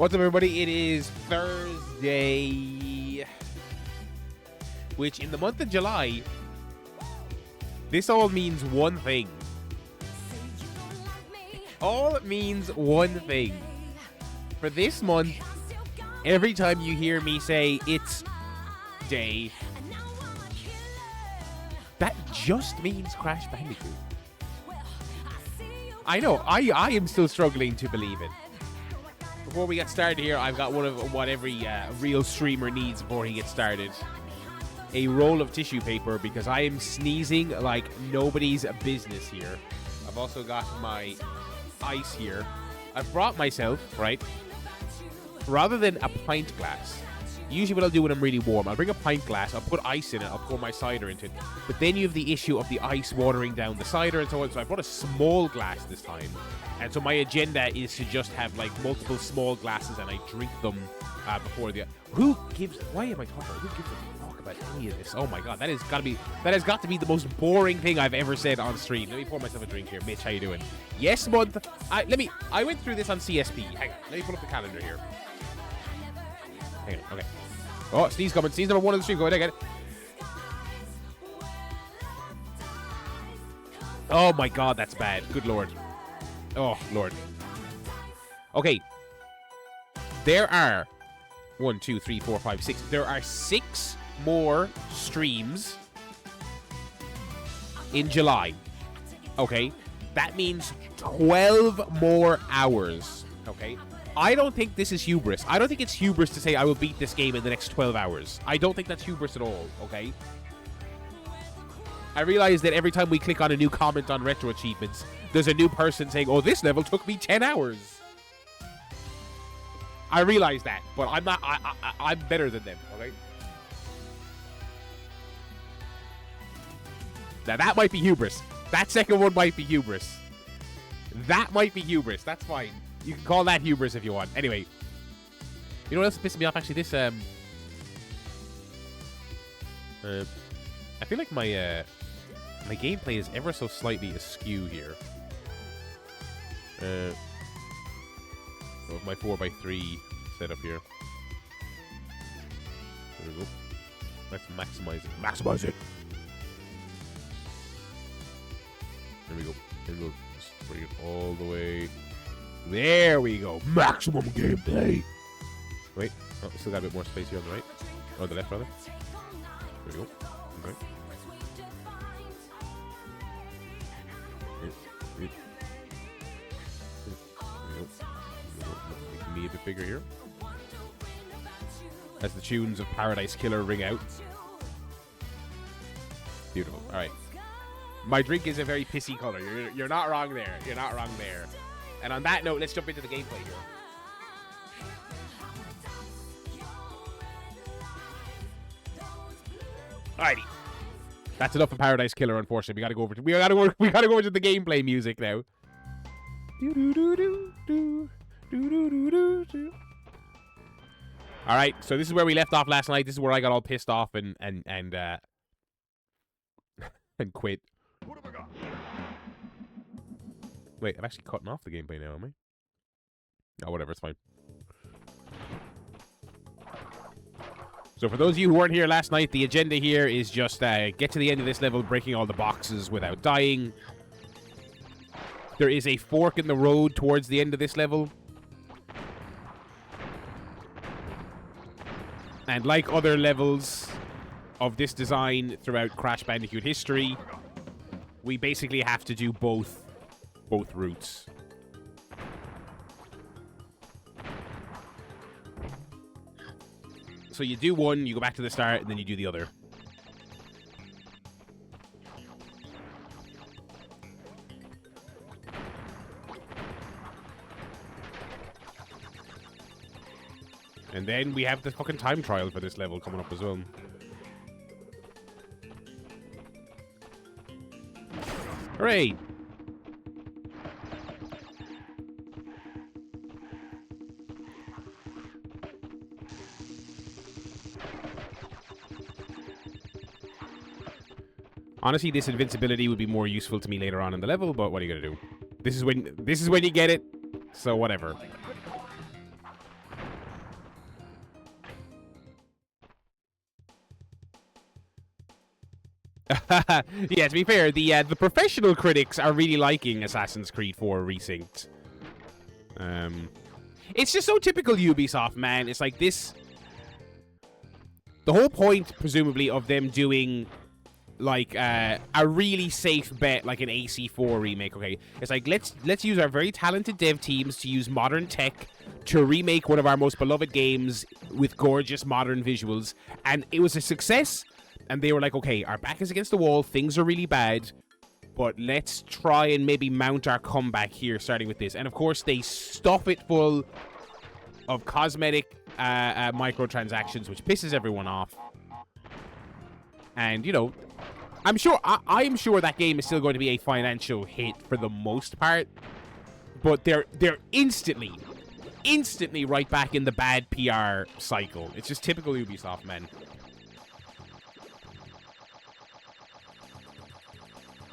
What's up, everybody? It is Thursday, which in the month of July, this all means one thing. All it means one thing. For this month, every time you hear me say it's day, that just means Crash Bandicoot. I know, I am still struggling to believe it. Before we get started here, I've got one of what every real streamer needs before he gets started. A roll of tissue paper, because I am sneezing like nobody's business here. I've also got my ice here. I've brought myself, right, rather than a pint glass. Usually what I'll do when I'm really warm, I'll bring a pint glass, I'll put ice in it, I'll pour my cider into it. But then you have the issue of the ice watering down the cider and so on. So I brought a small glass this time. And so my agenda is to just have like multiple small glasses and I drink them before the... Who gives... Why am I talking about? Who gives a fuck about any of this? Oh my god, that has got to be the most boring thing I've ever said on stream. Let me pour myself a drink here. Mitch, how you doing? Yes, month. I went through this on CSP. Hang on. Let me pull up the calendar here. Hang on. Okay. Oh, sneeze coming. Sneeze number 1 on the stream. Go ahead. I get it. Oh my god, that's bad. Good lord. Oh, Lord. Okay. There are 1, 2, 3, 4, 5, 6. There are 6 more streams in July. Okay. That means 12 more hours. Okay. I don't think this is hubris. I don't think it's hubris to say I will beat this game in the next 12 hours. I don't think that's hubris at all. Okay. I realize that every time we click on a new comment on Retro Achievements, there's a new person saying, oh, this level took me 10 hours. I realize that, but I'm not, I'm better than them, okay? Now, that might be hubris. That second one might be hubris. That might be hubris. That's fine. You can call that hubris if you want. Anyway. You know what else is pissing me off? Actually, this, I feel like my gameplay is ever so slightly askew here. My 4x3 setup here. There we go. Let's maximize it. Maximize it! There we go. There we go. Just bring it all the way. There we go. Maximum gameplay! Wait. Oh, we still got a bit more space here on the right. Or the left, rather. There we go. Okay. Making me a bit bigger here. As the tunes of Paradise Killer ring out. Beautiful. Alright. My drink is a very pissy color. You're not wrong there. You're not wrong there. And on that note, let's jump into the gameplay here. Alrighty. That's enough of Paradise Killer, unfortunately. We gotta go over to the gameplay music now. Alright, so this is where we left off last night. This is where I got all pissed off and and quit. What have I got? Wait, I'm actually cutting off the gameplay now, am I? Oh, whatever, it's fine. So for those of you who weren't here last night, the agenda here is just get to the end of this level, breaking all the boxes without dying. There is a fork in the road towards the end of this level. And like other levels of this design throughout Crash Bandicoot history, we basically have to do both routes. So you do one, you go back to the start, and then you do the other. And then we have the fucking time trial for this level coming up as well. Hooray! Honestly, this invincibility would be more useful to me later on in the level, but what are you gonna do? This is when you get it, so whatever. Yeah, to be fair, the professional critics are really liking Assassin's Creed 4 Resynced. It's just so typical Ubisoft, man. It's like this. The whole point, presumably, of them doing like a really safe bet, like an AC4 remake. Okay, it's like let's use our very talented dev teams to use modern tech to remake one of our most beloved games with gorgeous modern visuals, and it was a success. And they were like, okay, our back is against the wall, things are really bad, but let's try and maybe mount our comeback here, starting with this. And of course, they stuff it full of cosmetic microtransactions, which pisses everyone off. And, you know, I'm sure that game is still going to be a financial hit for the most part, but they're instantly right back in the bad PR cycle. It's just typical Ubisoft, man.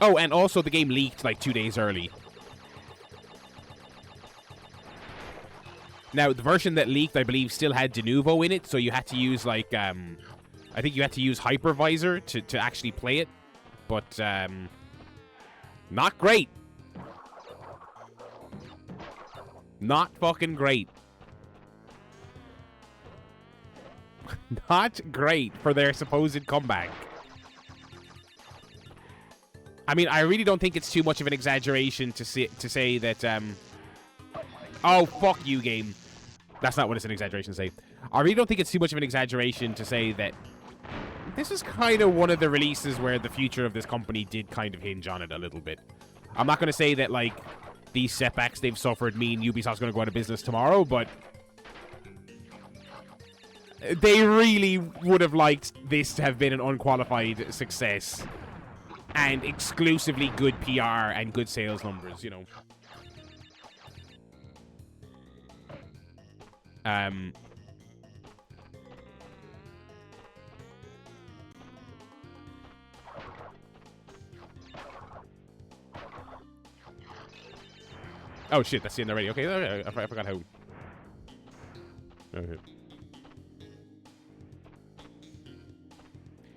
Oh, and also the game leaked like 2 days early. Now, the version that leaked, I believe, still had de novo in it, so you had to use, like, I think you had to use hypervisor to actually play it. But, not great. Not fucking great. Not great for their supposed comeback. I mean, I really don't think it's too much of an exaggeration to say that, oh, fuck you, game. That's not what it's an exaggeration to say. I really don't think it's too much of an exaggeration to say that this is kind of one of the releases where the future of this company did kind of hinge on it a little bit. I'm not going to say that, like, these setbacks they've suffered mean Ubisoft's going to go out of business tomorrow, but they really would have liked this to have been an unqualified success. And exclusively good PR and good sales numbers, you know. Oh shit, that's the end already. Okay, I forgot how. Okay.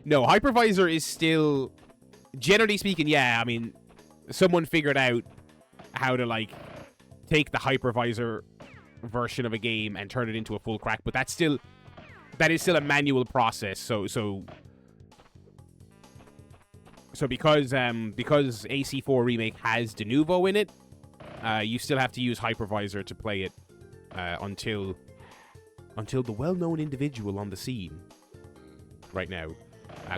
No, hypervisor is still, generally speaking, yeah, I mean, someone figured out how to, like, take the hypervisor version of a game and turn it into a full crack, but that is still a manual process. So because AC4 Remake has de novo in it, you still have to use hypervisor to play it until the well-known individual on the scene right now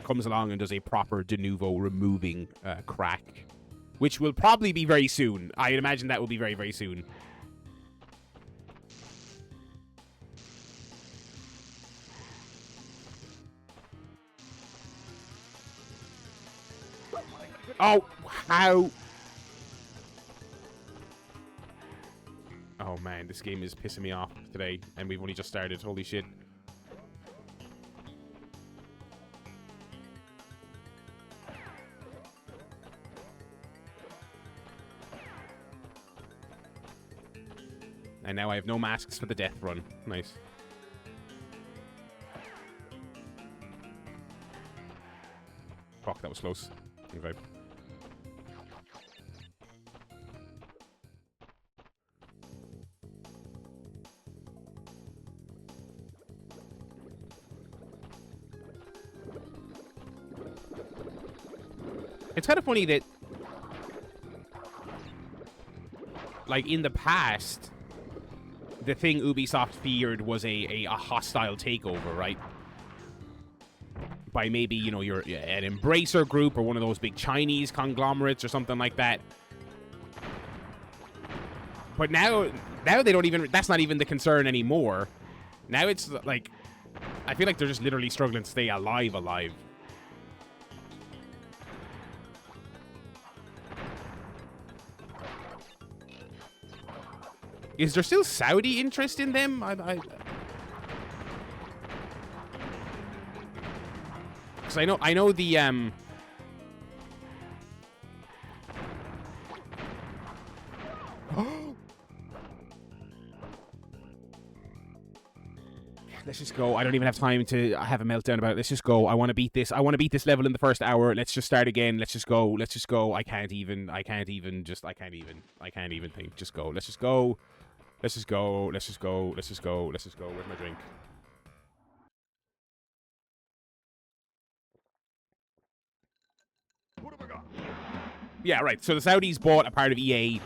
comes along and does a proper de novo removing crack, which will probably be very soon. I'd imagine that will be very, very soon. Oh, how? Oh man, this game is pissing me off today, and we've only just started. Holy shit. And now I have no masks for the death run. Nice. Fuck, that was close. Okay. It's kind of funny that, like, in the past, the thing Ubisoft feared was a hostile takeover, right? By maybe, you know, you're an Embracer group or one of those big Chinese conglomerates or something like that. But now they don't even, that's not even the concern anymore. Now it's like, I feel like they're just literally struggling to stay alive. Is there still Saudi interest in them? Because I know the let's just go. I don't even have time to have a meltdown about it. Let's just go. I want to beat this. I want to beat this level in the first hour. Let's just start again. Let's just go. Let's just go. I can't even think. Just go. Let's just go. Let's just go. Let's just go. Let's just go. Let's just go. Where's my drink? What have I got? Yeah, right. So the Saudis bought a part of EA,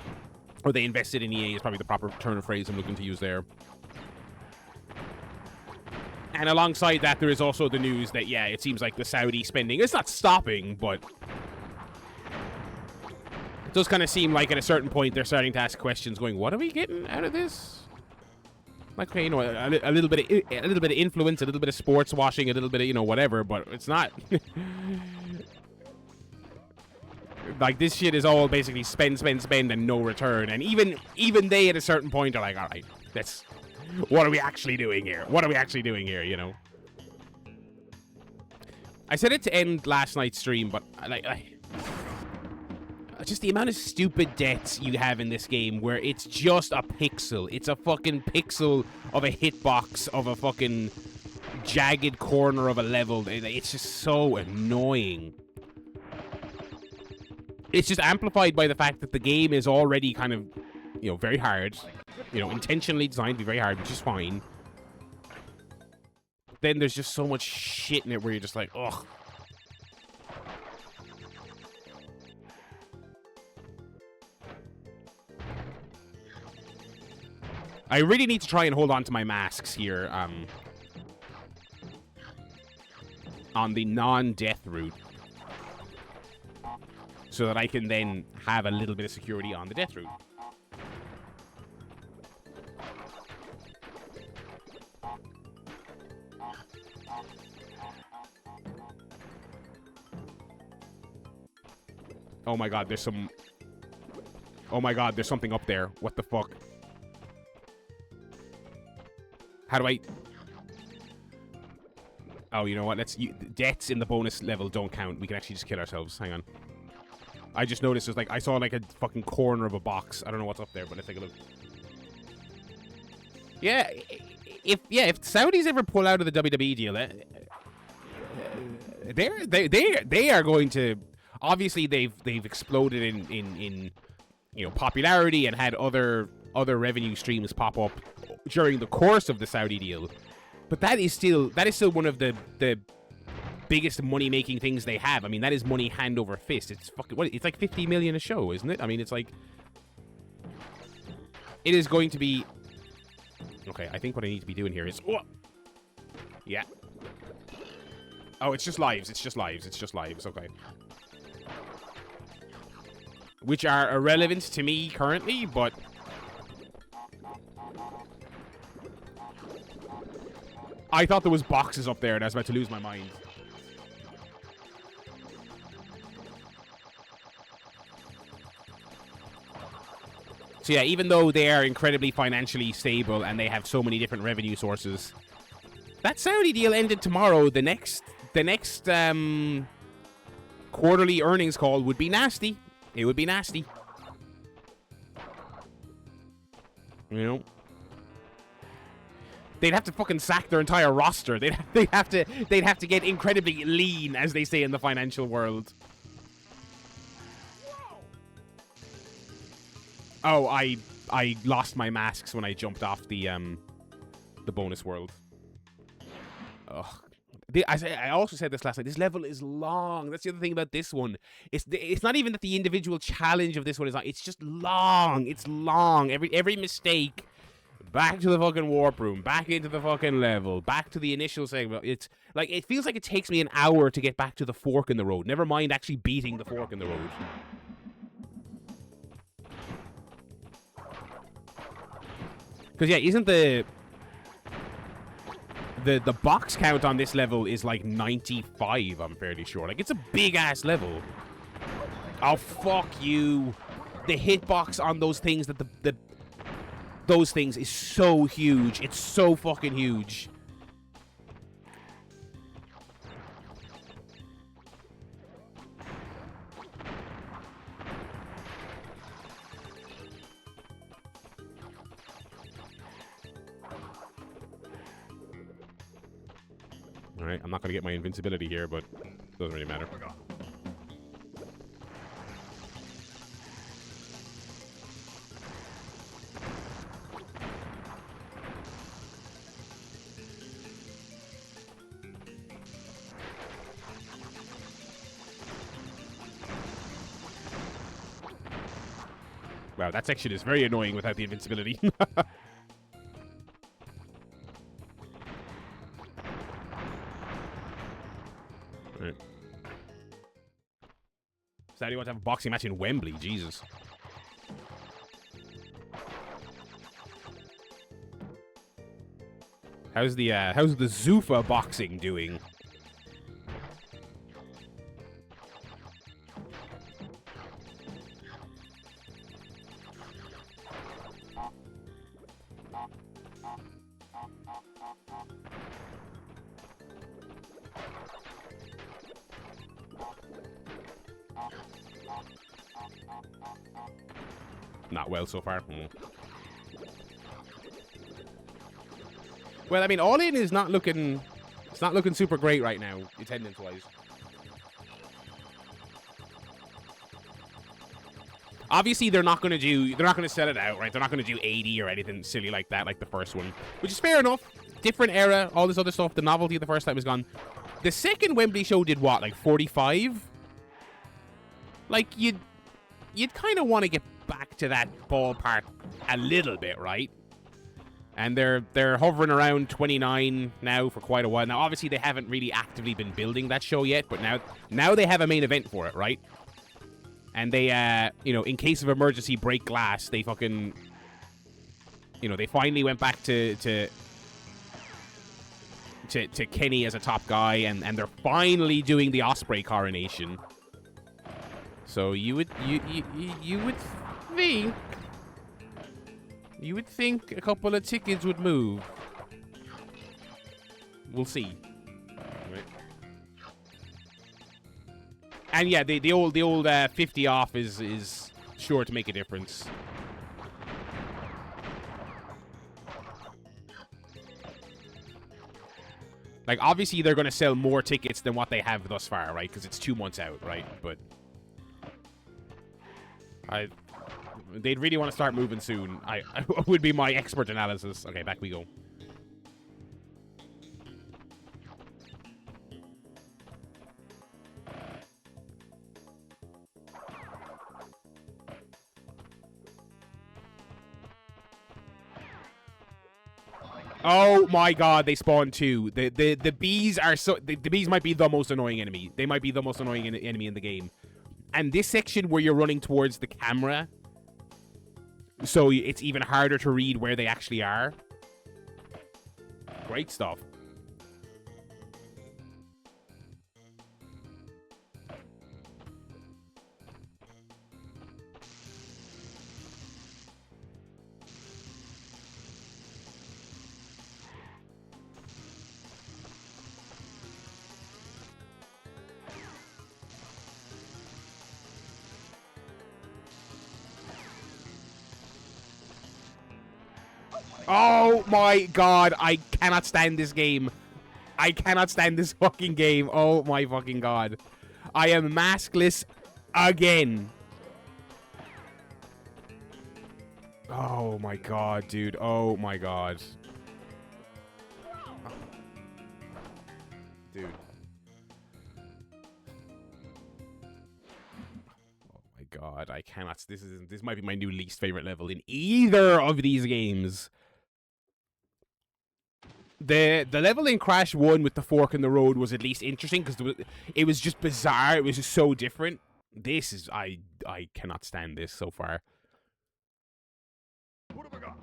or they invested in EA is probably the proper turn of phrase I'm looking to use there. And alongside that, there is also the news that, yeah, it seems like the Saudi spending, it's not stopping, but it does kind of seem like at a certain point they're starting to ask questions going, what are we getting out of this? Like, okay, you know, a little bit of influence, a little bit of sports washing, a little bit of, you know, whatever, but it's not... Like, this shit is all basically spend, and no return. And even they at a certain point are like, all right, that's... What are we actually doing here? What are we actually doing here, you know? I said it to end last night's stream, but just the amount of stupid deaths you have in this game where it's just a pixel. It's a fucking pixel of a hitbox of a fucking jagged corner of a level. It's just so annoying. It's just amplified by the fact that the game is already kind of, you know, very hard. You know, intentionally designed to be very hard, which is fine. Then there's just so much shit in it where you're just like, ugh. I really need to try and hold on to my masks here, on the non-death route, so that I can then have a little bit of security on the death route. Oh my god, there's some... Oh my god, there's something up there. What the fuck? How do I... Oh, you know what? Deaths in the bonus level don't count. We can actually just kill ourselves. Hang on. I just noticed there's like... I saw like a fucking corner of a box. I don't know what's up there, but let's take a look. Yeah, if Saudis ever pull out of the WWE deal, they are going to... Obviously, they've exploded in you know, popularity and had other revenue streams pop up during the course of the Saudi deal, but that is still one of the biggest money making things they have. I mean, that is money hand over fist. It's fucking it's like 50 million a show, isn't it? I mean, it's like it is going to be okay. I think what I need to be doing here is yeah. Oh, it's just lives. It's just lives. It's just lives. Okay. Which are irrelevant to me currently, but... I thought there was boxes up there and I was about to lose my mind. So yeah, even though they are incredibly financially stable and they have so many different revenue sources, that Saudi deal ended tomorrow. The next quarterly earnings call would be nasty. It would be nasty. You know? They'd have to fucking sack their entire roster. They'd have to get incredibly lean, as they say in the financial world. Oh, I lost my masks when I jumped off the bonus world. Ugh. I also said this last night. This level is long. That's the other thing about this one. It's not even that the individual challenge of this one is long. It's just long. It's long. Every mistake. Back to the fucking warp room. Back into the fucking level. Back to the initial segment. It's like it feels like it takes me an hour to get back to the fork in the road. Never mind actually beating the fork in the road. Because yeah, isn't the box count on this level is like 95, I'm fairly sure. Like, it's a big-ass level. Oh, fuck you. The hitbox on those things, those things is so huge. It's so fucking huge. Alright, I'm not going to get my invincibility here, but it doesn't really matter. Wow, that section is very annoying without the invincibility. Right. Sadly, want to have a boxing match in Wembley. Jesus. How's the Zuffa boxing doing? Not well so far. Well, I mean, All In is not looking. It's not looking super great right now, attendance-wise. Obviously, they're not going to sell it out, right? They're not going to do 80 or anything silly like that, like the first one, which is fair enough. Different era, all this other stuff. The novelty of the first time is gone. The second Wembley show did what, like 45? Like you'd kind of want to get back to that ballpark a little bit, right? And they're hovering around 29 now for quite a while. Now, obviously, they haven't really actively been building that show yet, but now they have a main event for it, right? And they, in case of emergency, break glass. They fucking, they finally went back to Kenny as a top guy, and they're finally doing the Osprey coronation. So you would think. You would think a couple of tickets would move. We'll see. Right. And yeah, the old 50 off is sure to make a difference. Like, obviously, they're going to sell more tickets than what they have thus far, right? Because it's 2 months out, right? But they'd really want to start moving soon. I would be my expert analysis. Okay, back we go. Oh my god, they spawned two. The bees are so... The bees might be the most annoying enemy. They might be the most annoying enemy in the game. And this section where you're running towards the camera, so it's even harder to read where they actually are. Great stuff. Oh my god, I cannot stand this game. I cannot stand this fucking game. Oh my fucking god. I am maskless again. Oh my god, dude. Oh my god. Dude. Oh my god, I cannot. This might be my new least favorite level in either of these games. The level in Crash 1 with the fork in the road was at least interesting because it was just bizarre. It was just so different. This is... I cannot stand this so far. What have I got?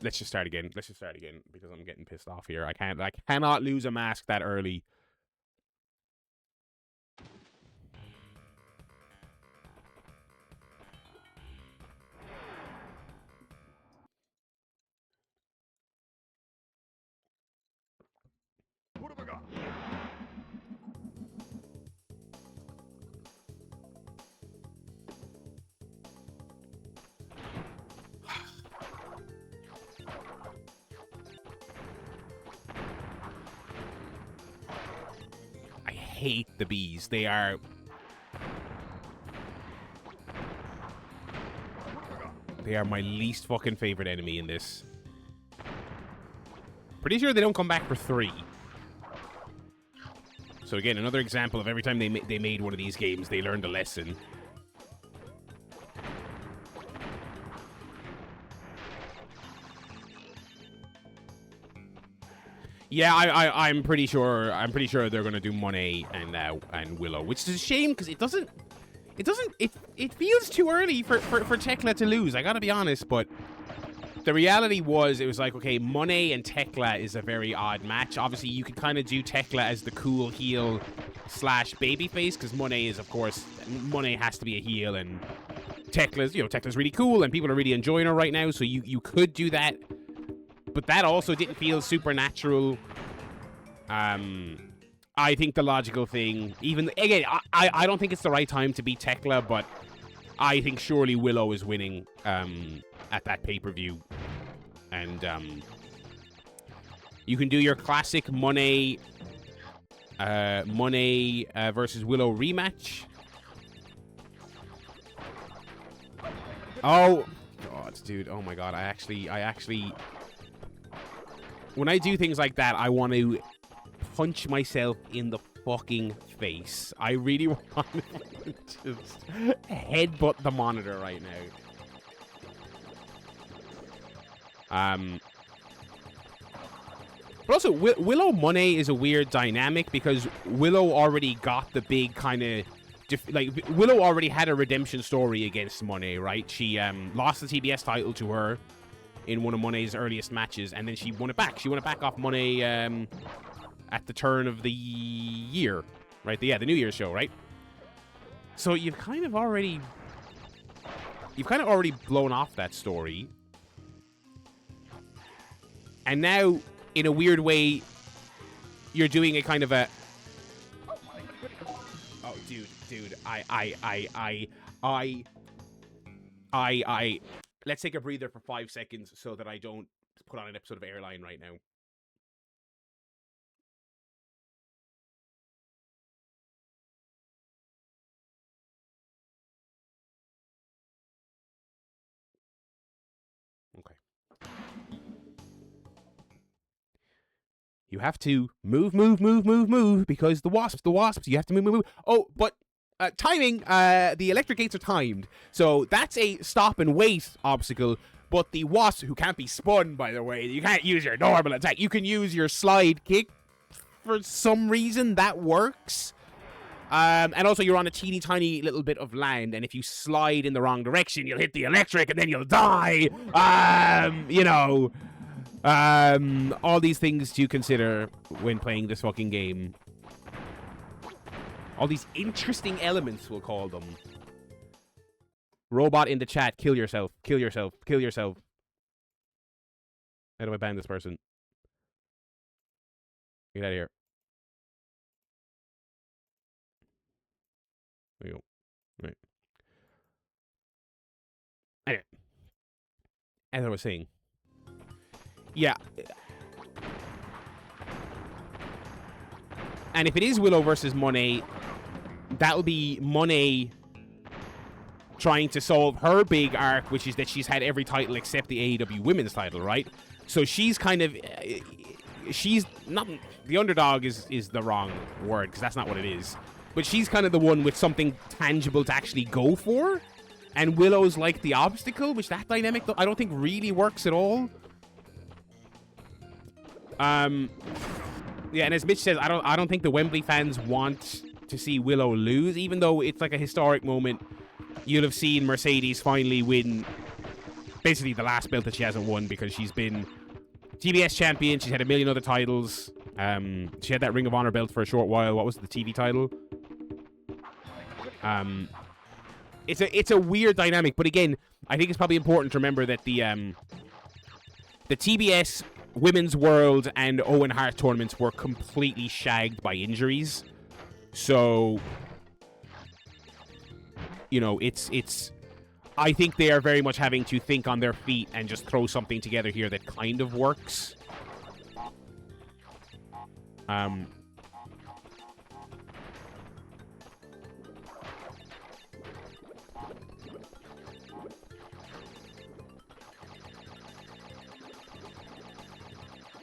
Let's just start again. Let's just start again because I'm getting pissed off here. I cannot lose a mask that early. What have I got? hate the bees. They are... They are my least fucking favorite enemy in this. Pretty sure they don't come back for 3. So again, another example of every time they made one of these games, they learned a lesson. Yeah, I'm pretty sure they're gonna do Monet and Willow, which is a shame because it feels too early for Tekla to lose. I gotta be honest, but the reality was it was like, okay, Monet and Tekla is a very odd match. Obviously, you could kind of do Tekla as the cool heel / babyface because Monet is, of course, Monet has to be a heel and Tekla's really cool and people are really enjoying her right now. So you could do that. But that also didn't feel supernatural. I think the logical thing, even again, I don't think it's the right time to beat Tekla, but I think surely Willow is winning at that pay-per-view. And you can do your classic Monet versus Willow rematch. Oh God, dude! Oh my God! I actually. When I do things like that, I want to punch myself in the fucking face. I really want to just headbutt the monitor right now. But also, Willow Monet is a weird dynamic because Willow already got the big kind of... Willow already had a redemption story against Monet, right? She lost the TBS title to her in one of Monet's earliest matches, and then she won it back. She won it back off Monet at the turn of the year, right? The New Year's show, right? So you've kind of already blown off that story, and now, in a weird way, you're doing a kind of a... Oh, dude, let's take a breather for 5 seconds so that I don't put on an episode of Airline right now. Okay. You have to move, because the wasps, you have to move. Oh, but timing, the electric gates are timed. So that's a stop and wait obstacle. But the wasp, who can't be spun, by the way, you can't use your normal attack. You can use your slide kick. For some reason, that works. And also, you're on a teeny tiny little bit of land, and if you slide in the wrong direction, you'll hit the electric, and then you'll die. All these things to consider when playing this fucking game. All these interesting elements, we'll call them. Robot in the chat, kill yourself, kill yourself, kill yourself. How do I ban this person? Get out of here. There you go. Right. Anyway. As I was saying. Yeah. And if it is Willow versus Monet, that'll be Monet trying to solve her big arc, which is that she's had every title except the AEW women's title, right? So she's kind of... she's not... The underdog is the wrong word, because that's not what it is. But she's kind of the one with something tangible to actually go for. And Willow's like the obstacle, which that dynamic, I don't think really works at all. Yeah, and as Mitch says, I don't think the Wembley fans want to see Willow lose, even though it's like a historic moment. You'll have seen Mercedes finally win basically the last belt that she hasn't won, because she's been TBS champion. She's had a million other titles. She had that Ring of Honor belt for a short while. What was the TV title? It's a weird dynamic, but again, I think it's probably important to remember that the TBS Women's World and Owen Hart tournaments were completely shagged by injuries. So, it's I think they are very much having to think on their feet and just throw something together here that kind of works.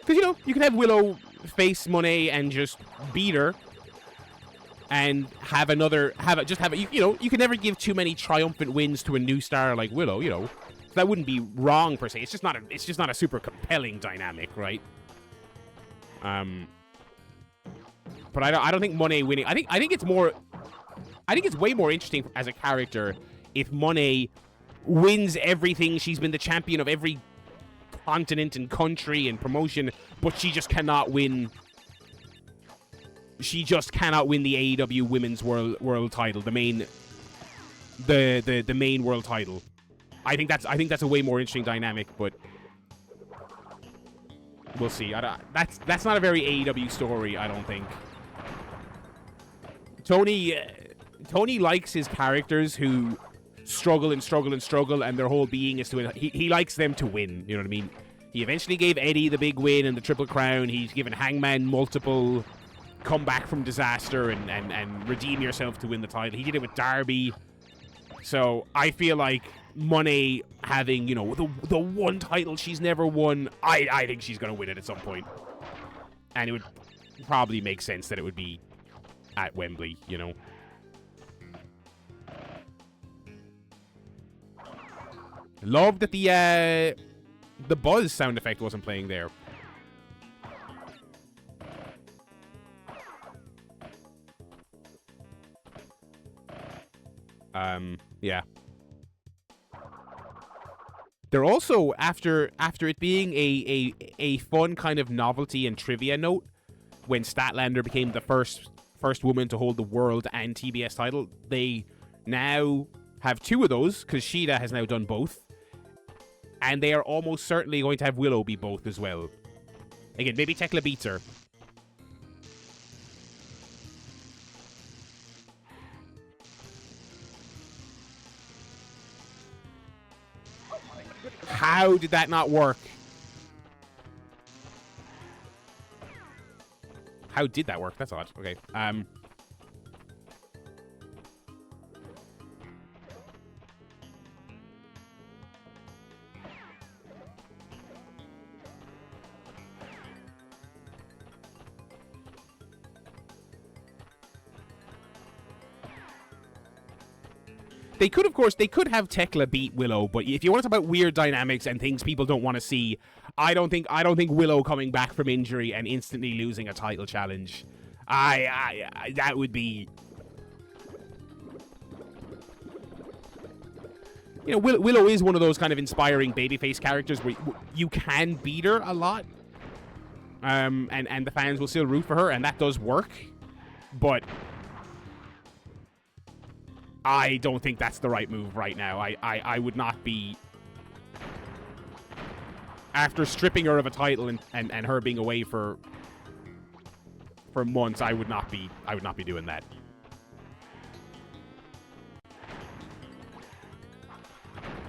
Because, you know, you can have Willow face Monet and just beat her. And have another, you know, you can never give too many triumphant wins to a new star like Willow, you know. So that wouldn't be wrong per se. It's just not a super compelling dynamic, right? But I don't think Monet winning. I think it's way more interesting as a character if Monet wins everything. She's been the champion of every continent and country and promotion, but she just cannot win. She just cannot win the AEW Women's World Title, the main world title. I think that's a way more interesting dynamic, but we'll see. That's not a very AEW story, I don't think. Tony likes his characters who struggle and struggle and struggle, and their whole being is to win. He likes them to win. You know what I mean? He eventually gave Eddie the big win and the Triple Crown. He's given Hangman multiple come back from disaster and redeem yourself to win the title. He did it with Darby. So I feel like Monet having, you know, the one title she's never won, I think she's going to win it at some point. And it would probably make sense that it would be at Wembley, you know. Love that the buzz sound effect wasn't playing there. Yeah. They're also, after it being a fun kind of novelty and trivia note, when Statlander became the first woman to hold the world and TBS title, they now have two of those, because Shida has now done both. And they are almost certainly going to have Willow be both as well. Again, maybe Tekla beats her. How did that not work? How did that work? That's odd. Okay. They could, of course, have Tekla beat Willow, but if you want to talk about weird dynamics and things people don't want to see, I don't think Willow coming back from injury and instantly losing a title challenge, that would be, you know, Willow is one of those kind of inspiring babyface characters where you can beat her a lot, and the fans will still root for her, and that does work, but I don't think that's the right move right now. I would not be, after stripping her of a title and her being away for months, I would not be doing that.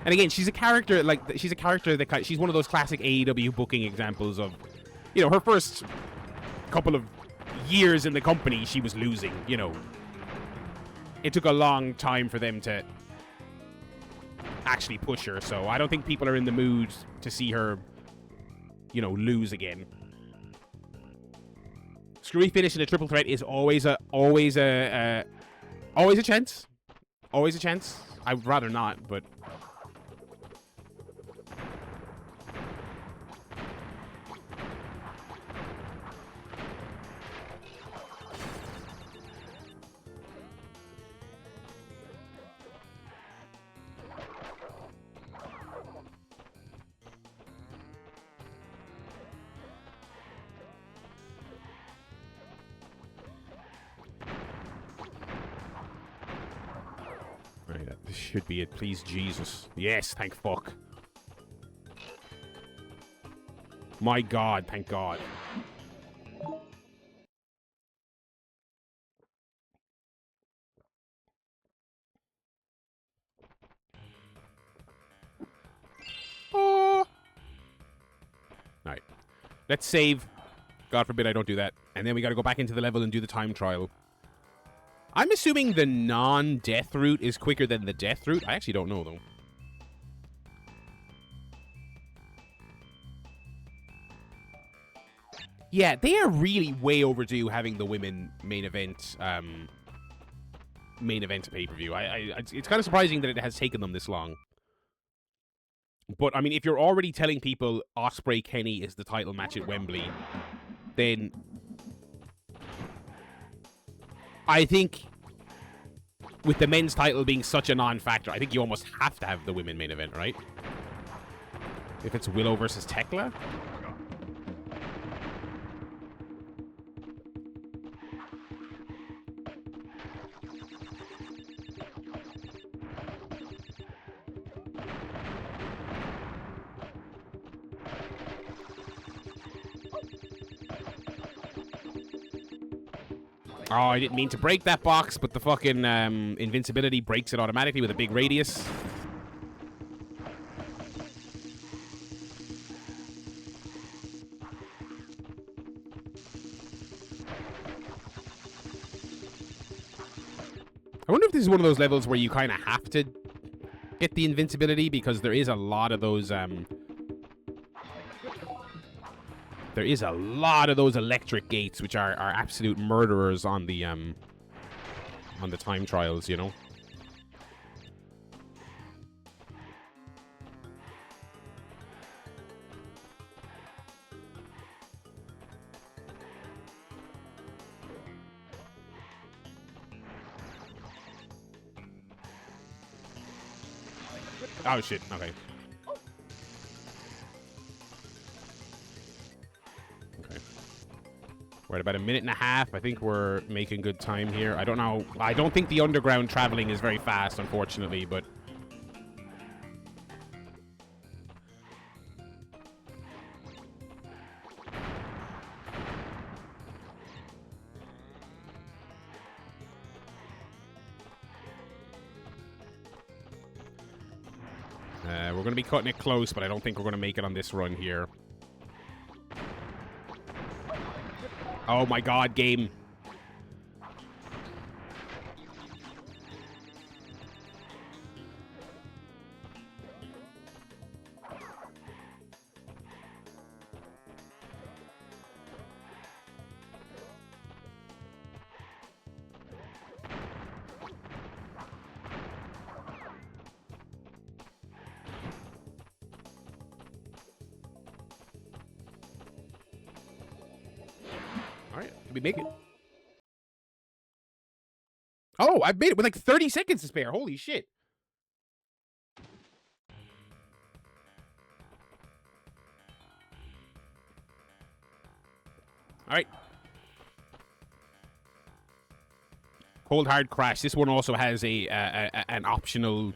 And again, she's a character that she's one of those classic AEW booking examples of, you know, her first couple of years in the company, she was losing, you know. It took a long time for them to actually push her, so I don't think people are in the mood to see her, you know, lose again. Screwy finish in a triple threat is always a chance. Always a chance. I would rather not, but this should be it. Please, Jesus. Yes, thank fuck. My God, thank God. Oh. Alright. Let's save. God forbid I don't do that. And then we gotta go back into the level and do the time trial. I'm assuming the non-death route is quicker than the death route. I actually don't know, though. Yeah, they are really way overdue having the women main event pay-per-view. It's kind of surprising that it has taken them this long. But I mean, if you're already telling people Ospreay Kenny is the title match at Wembley, then I think with the men's title being such a non-factor, I think you almost have to have the women main event, right? If it's Willow versus Tekla. Oh, I didn't mean to break that box, but the fucking invincibility breaks it automatically with a big radius. I wonder if this is one of those levels where you kind of have to get the invincibility, because there is a lot of those electric gates, which are absolute murderers on the time trials, you know. Oh shit, okay. We're at about a minute and a half. I think we're making good time here. I don't know. I don't think the underground traveling is very fast, unfortunately, but... we're going to be cutting it close, but I don't think we're going to make it on this run here. Oh my god, game. Alright, did we make it? Oh, I made it with like 30 seconds to spare. Holy shit. Alright. Cold Hard Crash. This one also has an optional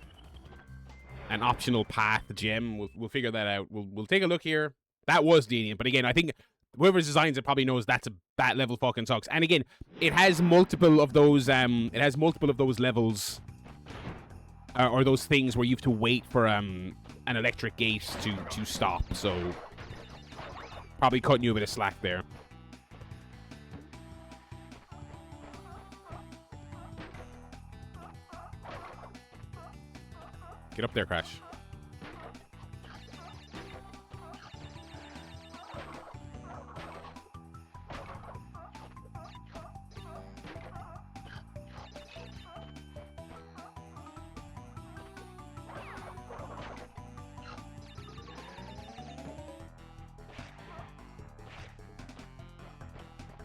path gem. We'll figure that out. We'll take a look here. That was lenient, but again, I think whoever designs it probably knows that level fucking sucks. And again, it has multiple of those levels or those things where you have to wait for an electric gate to stop. So probably cutting you a bit of slack there. Get up there, Crash.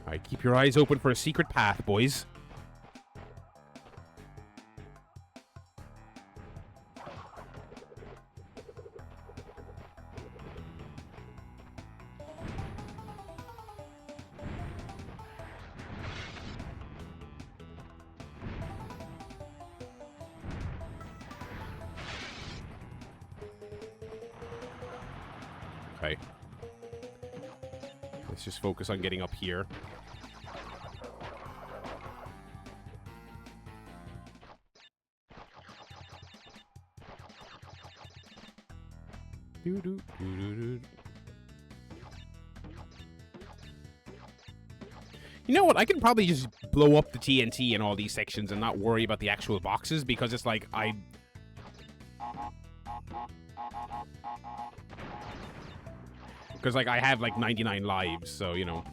Alright, keep your eyes open for a secret path, boys. Okay. Let's just focus on getting up here. You know what? I can probably just blow up the TNT in all these sections and not worry about the actual boxes, because it's like I have like 99 lives, so you know.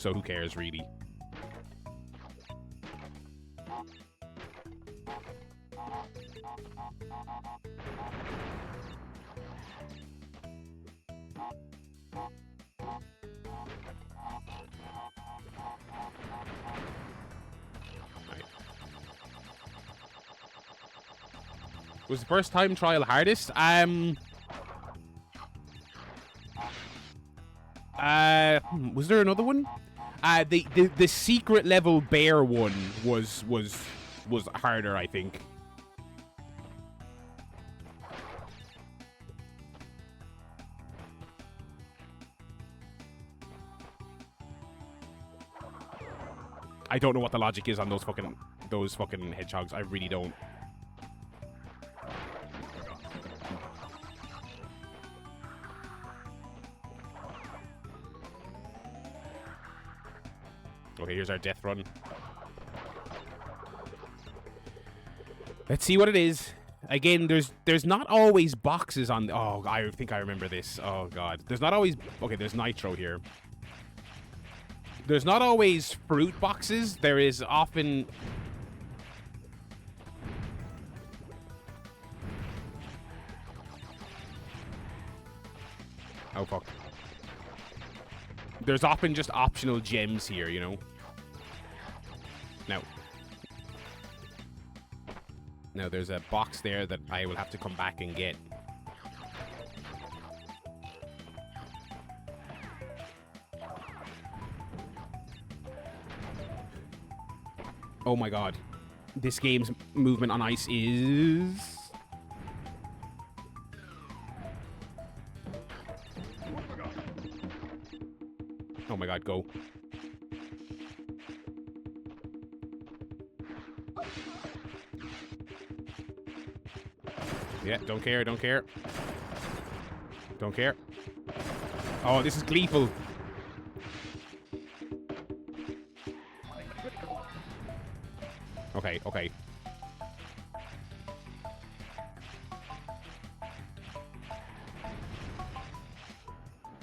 so who cares, really? Was the first time trial hardest? Was there another one? The secret level bear one was harder, I think. I don't know what the logic is on those fucking hedgehogs. I really don't. Okay, here's our death run. Let's see what it is. Again, there's not always boxes on... Oh, I think I remember this. Oh, God. There's not always... Okay, there's nitro here. There's not always fruit boxes. There is often... Oh, fuck. There's often just optional gems here, you know? Now, there's a box there that I will have to come back and get. Oh my god. This game's movement on ice is... Oh my god, go. Yeah, don't care, don't care. Don't care. Oh, this is gleeful. Okay, okay.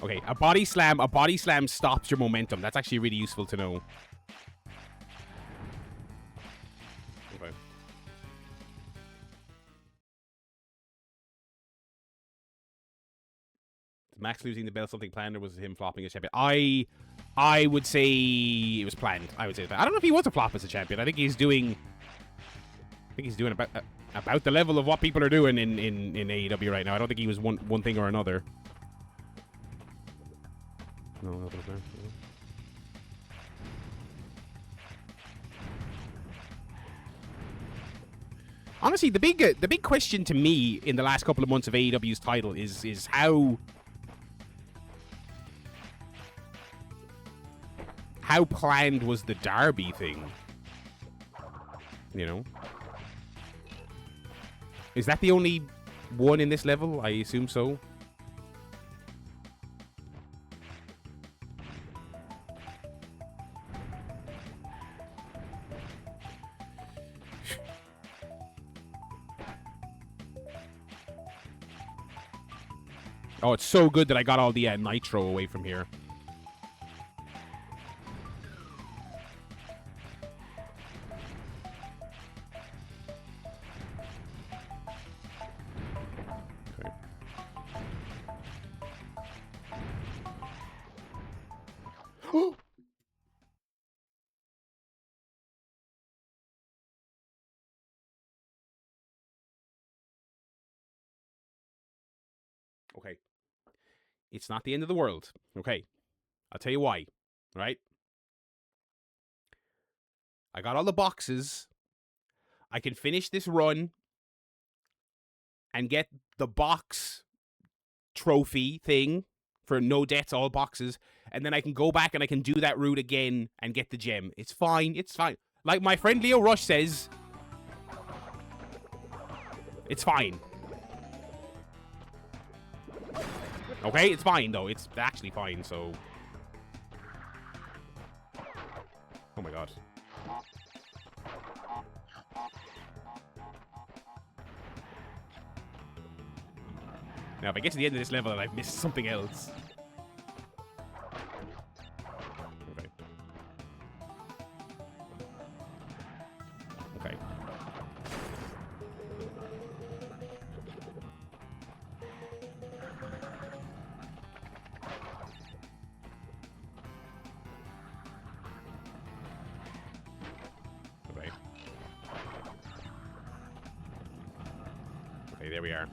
Okay, a body slam stops your momentum. That's actually really useful to know. Okay. Max losing the belt something planned, or was it him flopping as champion? I would say it was planned. I would say that. I don't know if he wants to flop as a champion. I think he's doing about the level of what people are doing in AEW right now. I don't think he was one thing or another. No, nothing there. Honestly, the big question to me in the last couple of months of AEW's title is how planned was the Derby thing? You know? Is that the only one in this level? I assume so. Oh, it's so good that I got all the nitro away from here. Okay. Okay. It's not the end of the world. Okay. I'll tell you why. Right? I got all the boxes. I can finish this run and get the box trophy thing for no deaths, all boxes. And then I can go back and I can do that route again and get the gem. It's fine. It's fine. Like my friend Leo Rush says, it's fine. Okay, it's fine, though. It's actually fine, so... Oh, my God. Now, if I get to the end of this level and I've missed something else... Okay. there we are.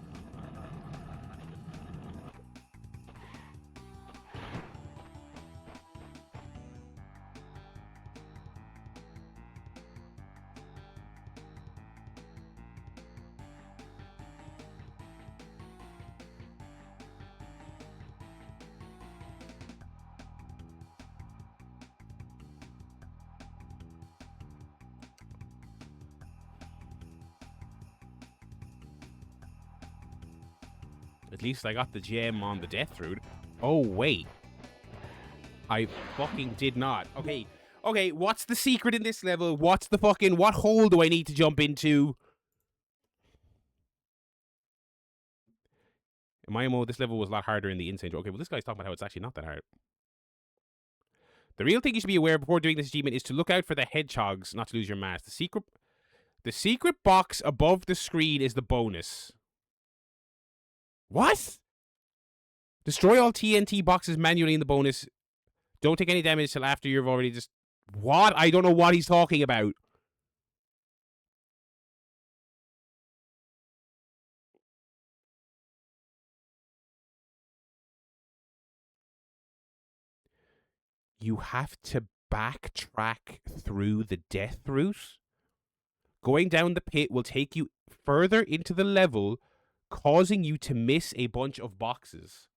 At least I got the gem on the death route. Oh, wait. I fucking did not. Okay. Okay, what's the secret in this level? What's the fucking... What hole do I need to jump into? In my MO, this level was a lot harder in the Insane. Okay, well, this guy's talking about how it's actually not that hard. The real thing you should be aware before doing this achievement is to look out for the hedgehogs, not to lose your mask. The secret box above the screen is the bonus. What? Destroy all TNT boxes manually in the bonus. Don't take any damage till after you've already just... What? I don't know what he's talking about. You have to backtrack through the death route. Going down the pit will take you further into the level, causing you to miss a bunch of boxes.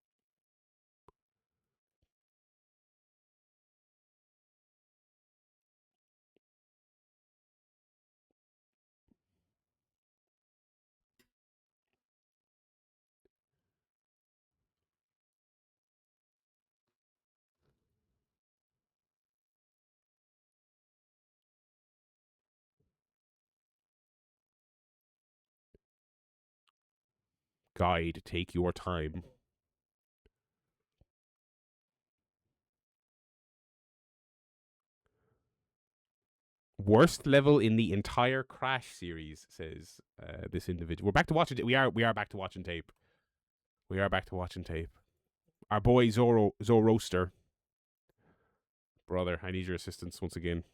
Guide, take your time. Worst level in the entire Crash series, says this individual. We're back to watching. We are back to watching tape. We are back to watching tape. Our boy Zoroaster. Brother, I need your assistance once again.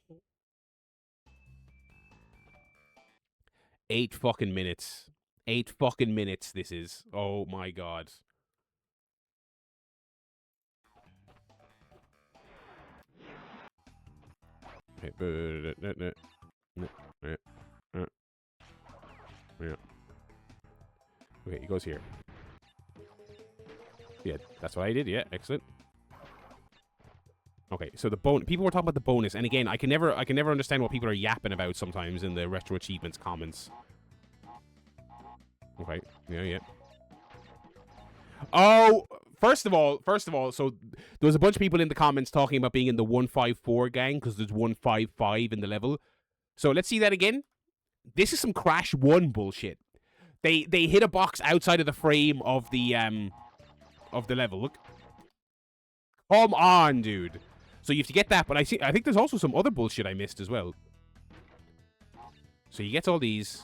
8 fucking minutes. 8 fucking minutes this is. Oh my god. Okay, he goes here. Yeah, that's what I did. Yeah, excellent. Okay, so the people were talking about the bonus, and again, I can never understand what people are yapping about sometimes in the retro achievements comments. Okay, yeah. Oh, first of all, so there was a bunch of people in the comments talking about being in the 154 gang because there's 155 in the level. So let's see that again. This is some Crash 1 bullshit. They hit a box outside of the frame of the level. Look. Come on, dude. So you have to get that, but I think there's also some other bullshit I missed as well. So he gets all these.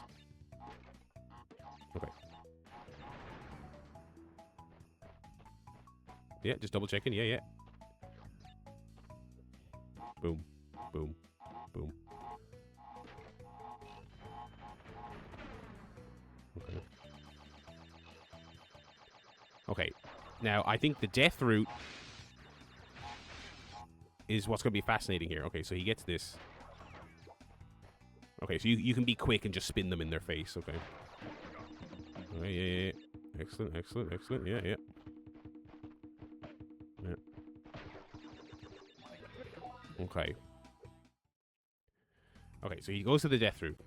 Okay. Yeah, just double checking. Yeah. Boom. Boom. Boom. Okay. Okay. Now, I think the death route is what's going to be fascinating here. Okay, so he gets this. Okay, so you can be quick and just spin them in their face. Okay. Yeah. Excellent. Yeah. Okay. Okay, so he goes to the death route.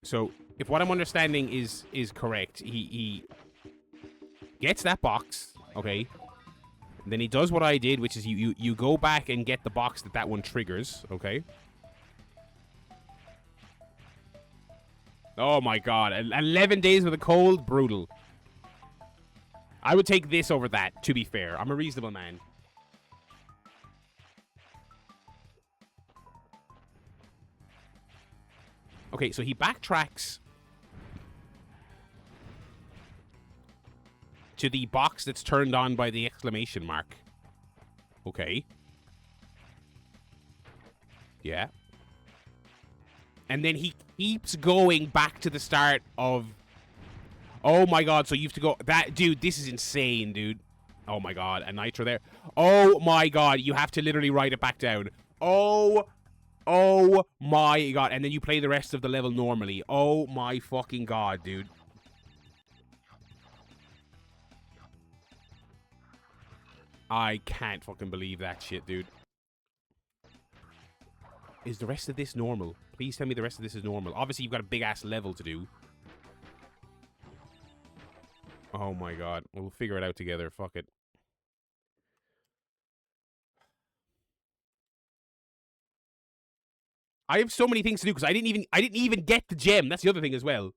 So, if what I'm understanding is correct, he gets that box, okay? And then he does what I did, which is you go back and get the box that one triggers, okay? Oh my god, 11 days with a cold, brutal. I would take this over that, to be fair. I'm a reasonable man. Okay, so he backtracks to the box that's turned on by the exclamation mark. Okay. Yeah. And then he keeps going back to the start of... Oh my god, so you have to go... That, dude, this is insane, dude. Oh my god, a nitro there. Oh my god, you have to literally write it back down. Oh my god, and then you play the rest of the level normally. Oh my fucking god, dude. I can't fucking believe that shit, dude. Is the rest of this normal? Please tell me the rest of this is normal. Obviously, you've got a big-ass level to do. Oh my god. We'll figure it out together. Fuck it. I have so many things to do because I didn't even get the gem. That's the other thing as well.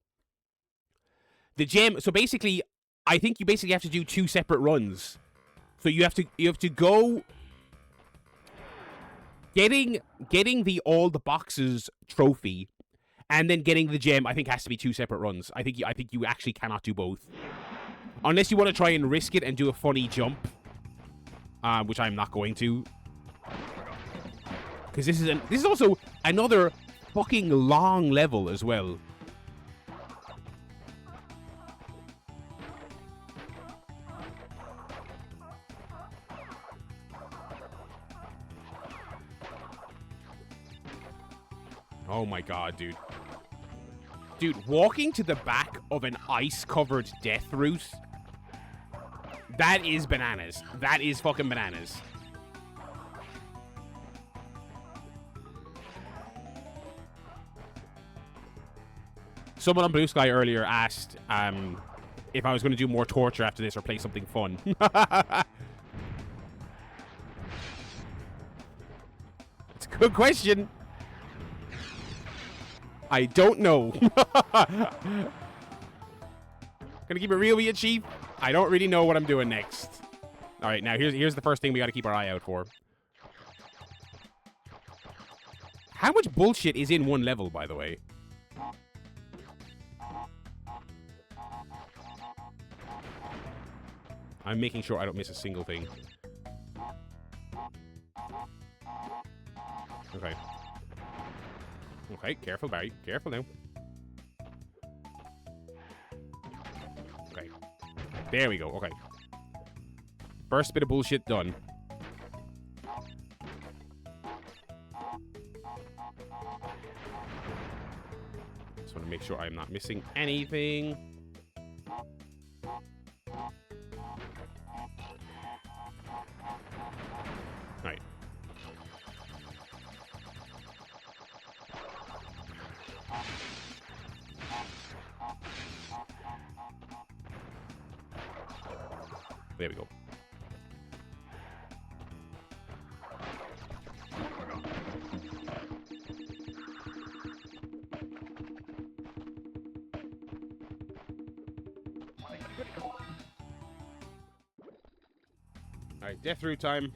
The gem. So basically, I think you basically have to do 2 separate runs. So you have to go getting the all the boxes trophy, and then getting the gem. I think has to be 2 separate runs. I think you actually cannot do both, unless you want to try and risk it and do a funny jump, which I'm not going to, because this is also another fucking long level as well. Oh my god, dude. Dude, walking to the back of an ice-covered death route, that is bananas. That is fucking bananas. Someone on Blue Sky earlier asked if I was going to do more torture after this or play something fun. It's a good question. I don't know. Gonna keep it real with you, Chief. I don't really know what I'm doing next. All right, now here's the first thing we got to keep our eye out for. How much bullshit is in one level, by the way? I'm making sure I don't miss a single thing. Okay. Okay, careful, Barry. Careful now. Okay. There we go. Okay. First bit of bullshit done. Just want to make sure I'm not missing anything. Right. There we go. Alright, death route time.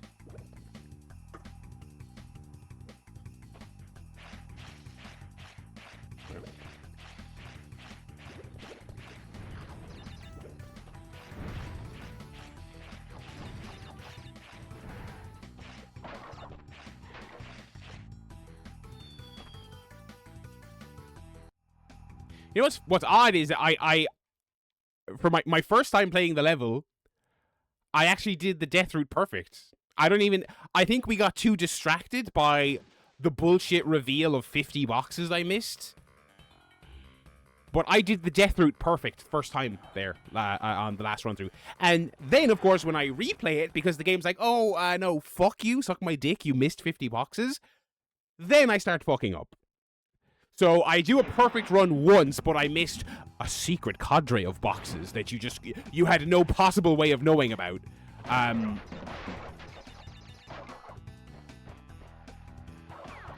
You know what's odd is that I for my first time playing the level, I actually did the death route perfect. I think we got too distracted by the bullshit reveal of 50 boxes I missed. But I did the death route perfect first time there on the last run through. And then, of course, when I replay it, because the game's like, oh, no, fuck you, suck my dick, you missed 50 boxes, then I start fucking up. So I do a perfect run once, but I missed a secret cadre of boxes that you had no possible way of knowing about. And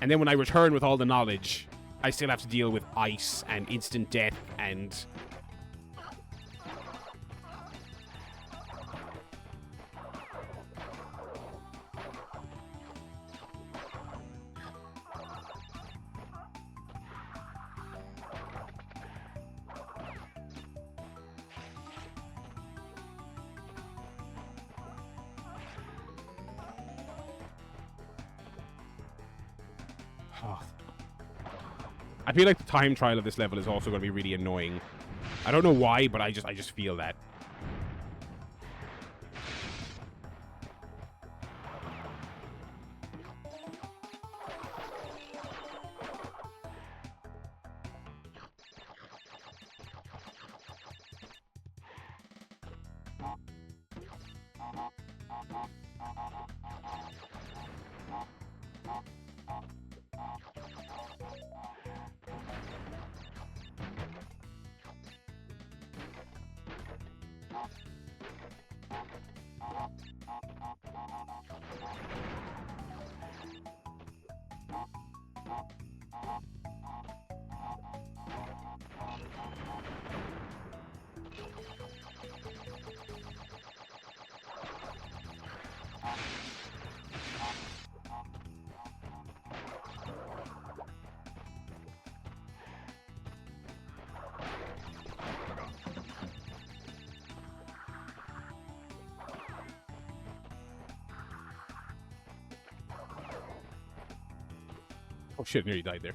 then when I return with all the knowledge, I still have to deal with ice and instant death and... I feel like the time trial of this level is also going to be really annoying. I don't know why, but I just feel that. Oh shit, nearly died there.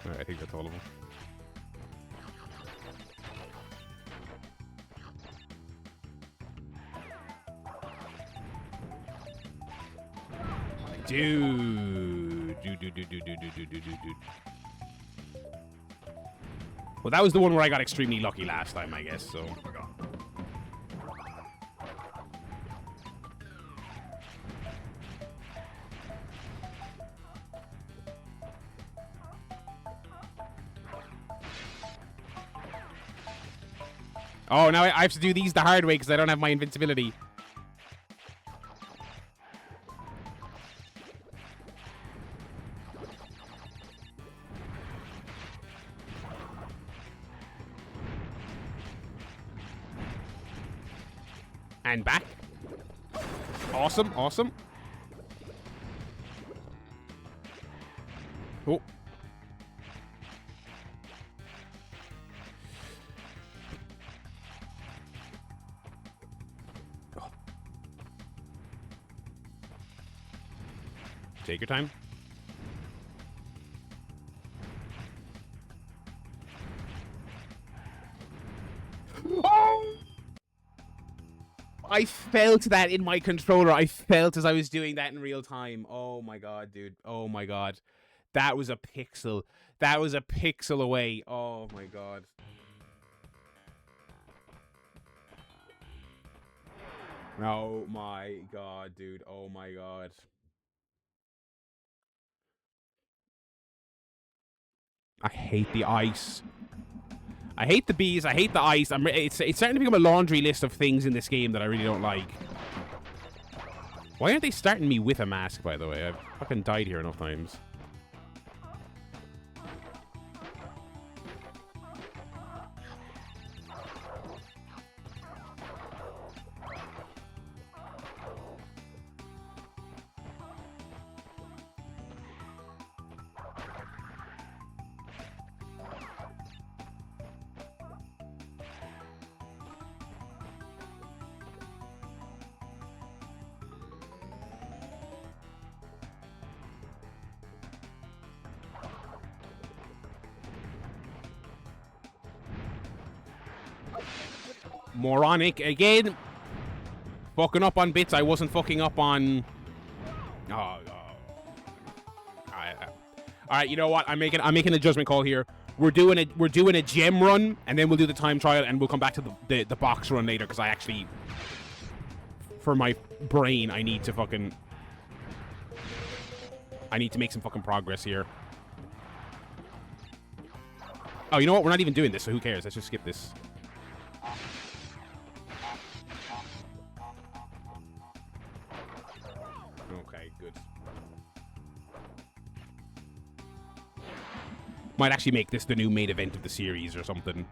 Alright, I think that's all of them. Dude. Well, that was the one where I got extremely lucky last time, I guess, so. Oh, now I have to do these the hard way because I don't have my invincibility. And back. Awesome, awesome. Oh. Take your time. Oh! I felt that in my controller. I felt as I was doing that in real time. Oh my god, dude. Oh my god. That was a pixel. That was a pixel away. Oh my god. Oh my god, dude. Oh my god. I hate the ice. I hate the bees. I hate the ice. It's starting to become a laundry list of things in this game that I really don't like. Why aren't they starting me with a mask, by the way? I've fucking died here enough times. Moronic again. Fucking up on bits I wasn't fucking up on. Oh. Alright, you know what? I'm making a judgment call here. We're doing a gem run, and then we'll do the time trial, and we'll come back to the box run later, because I actually, for my brain, I need to make some fucking progress here. Oh, you know what? We're not even doing this, so who cares? Let's just skip this. Okay, good. Might actually make this the new main event of the series or something.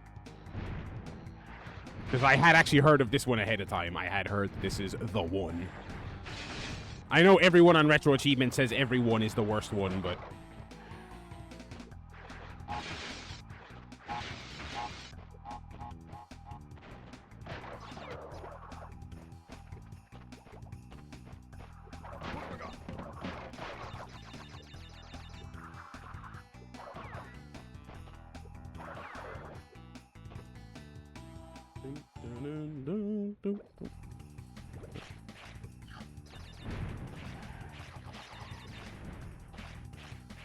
Because I had actually heard of this one ahead of time. I had heard this is the one. I know everyone on Retro Achievement says every one is the worst one, but...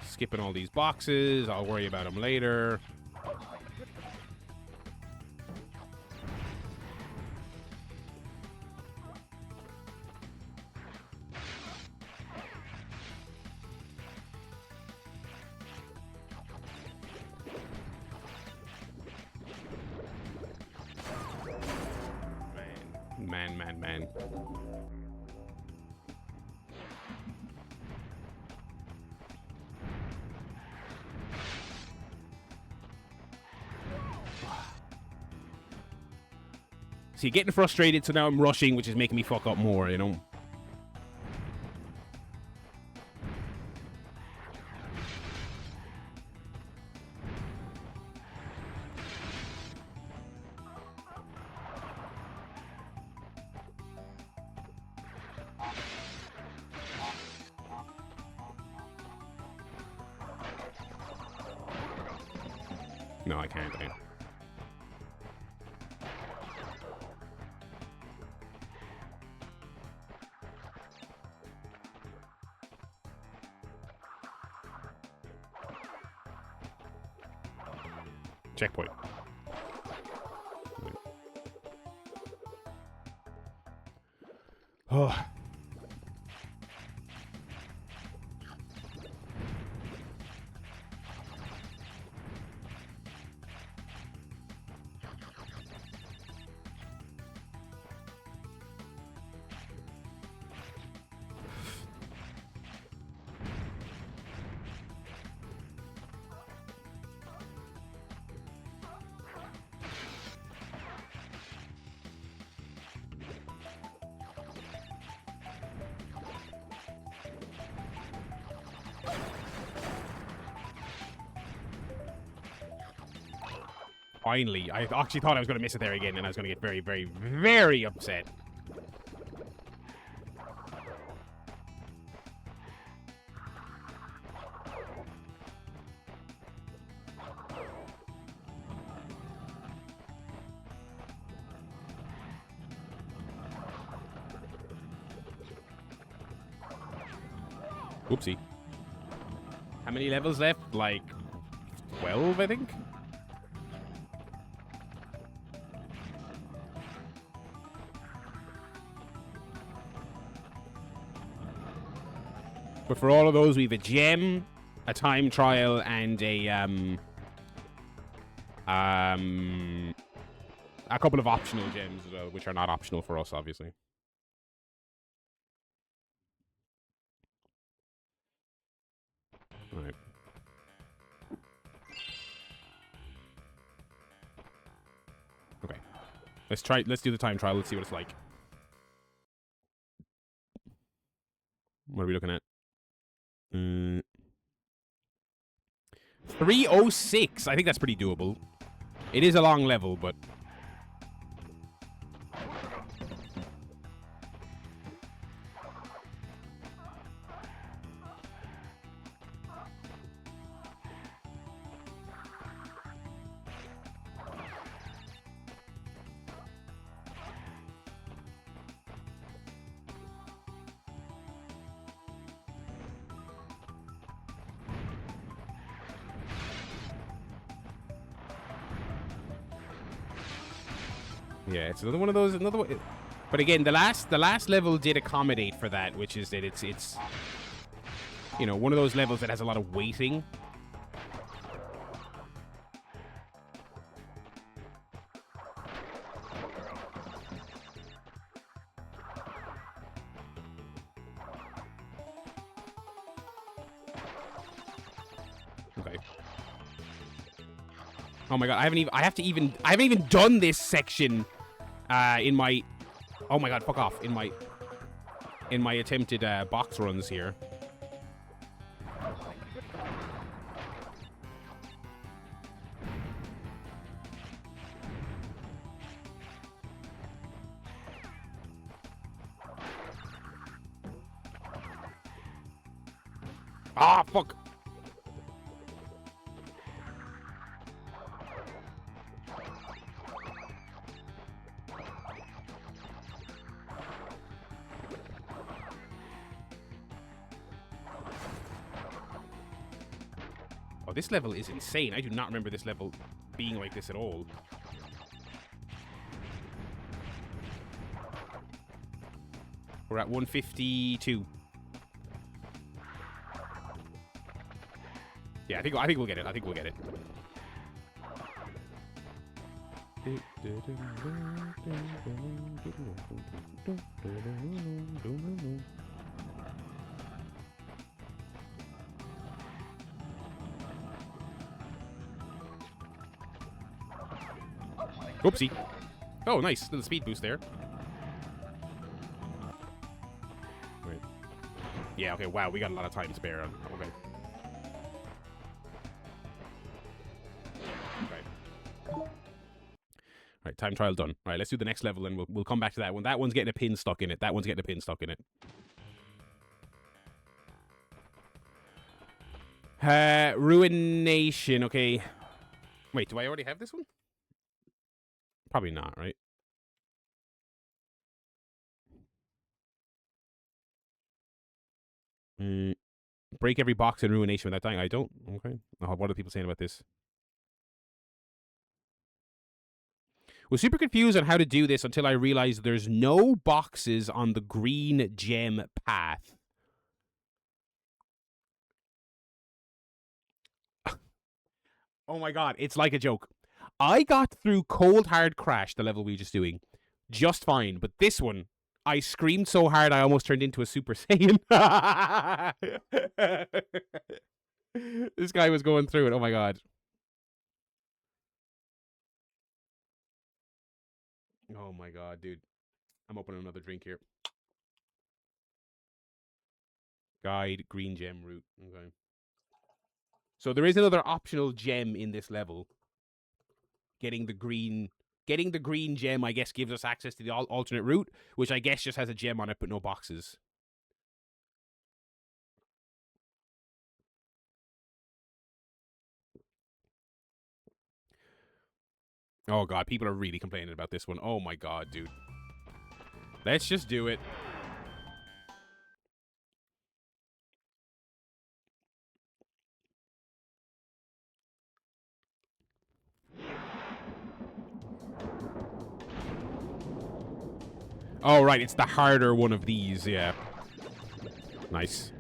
Skipping all these boxes. I'll worry about them later. Man. See, getting frustrated, so now I'm rushing, which is making me fuck up more, you know? No, I can't. Checkpoint. Oh. Finally. I actually thought I was going to miss it there again, and I was going to get very, very, very upset. Oopsie. How many levels left? Like 12, I think? But for all of those, we have a gem, a time trial, and a couple of optional gems as well, which are not optional for us, obviously. All right. Okay. Let's do the time trial. Let's see what it's like. What are we looking at? 306. I think that's pretty doable. It is a long level, but... yeah, it's another one of those. Another one. But again, the last level did accommodate for that, which is that it's you know, one of those levels that has a lot of waiting. Okay. Oh my god, I haven't even done this section In my... Oh my god, fuck off. In my attempted box runs here. Ah, fuck. Oh, this level is insane. I do not remember this level being like this at all. We're at 152. Yeah, I think we'll get it. I think we'll get it. Oopsie. Oh, nice. Little speed boost there. Right. Yeah, okay, wow, we got a lot of time spare. Okay. Right, time trial done. All right, let's do the next level and we'll come back to that one. That one's getting a pin stuck in it. That one's getting a pin stuck in it. Ruination, okay. Wait, do I already have this one? Probably not, right? Break every box in Ruination without dying. I don't. Okay. Oh, what are people saying about this? Was super confused on how to do this until I realized there's no boxes on the green gem path. Oh my god, it's like a joke. I got through Cold Hard Crash, the level we were just doing, just fine. But this one, I screamed so hard I almost turned into a Super Saiyan. This guy was going through it. Oh my god. Oh my god, dude. I'm opening another drink here. Guide, green gem route. Okay. So there is another optional gem in this level. Getting the green gem, I guess, gives us access to the alternate route, which I guess just has a gem on it, but no boxes. Oh god, people are really complaining about this one. Oh my god, dude. Let's just do it. Oh, right, it's the harder one of these, yeah. Nice.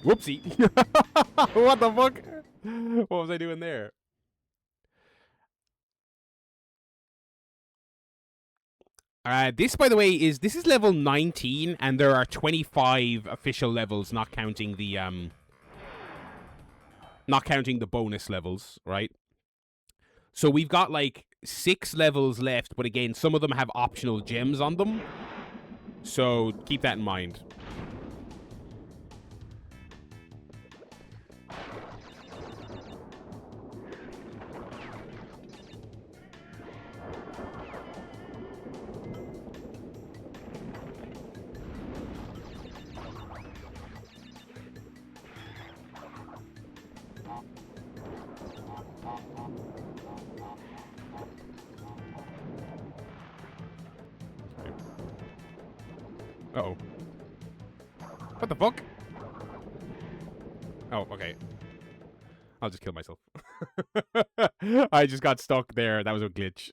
Whoopsie. What the fuck? What was I doing there? This, by the way, this is level 19, and there are 25 official levels, not counting the bonus levels, right? So we've got like 6 levels left, but again, some of them have optional gems on them. So keep that in mind. Uh-oh. What the fuck? Oh, okay. I'll just kill myself. I just got stuck there. That was a glitch.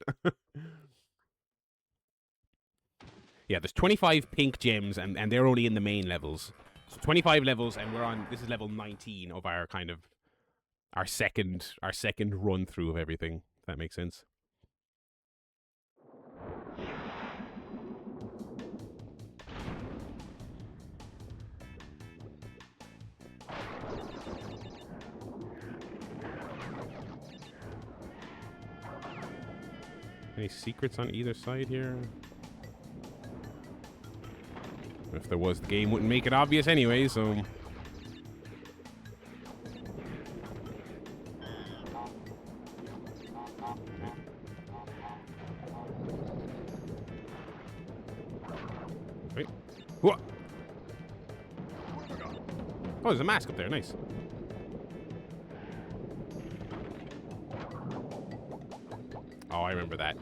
Yeah, there's 25 pink gems, and they're only in the main levels. So 25 levels, and we're on... This is level 19 of our kind of... Our second run-through of everything. If that makes sense. Any secrets on either side here? If there was, the game wouldn't make it obvious anyway, so... Wait. What? Oh, there's a mask up there. Nice. Oh, I remember that.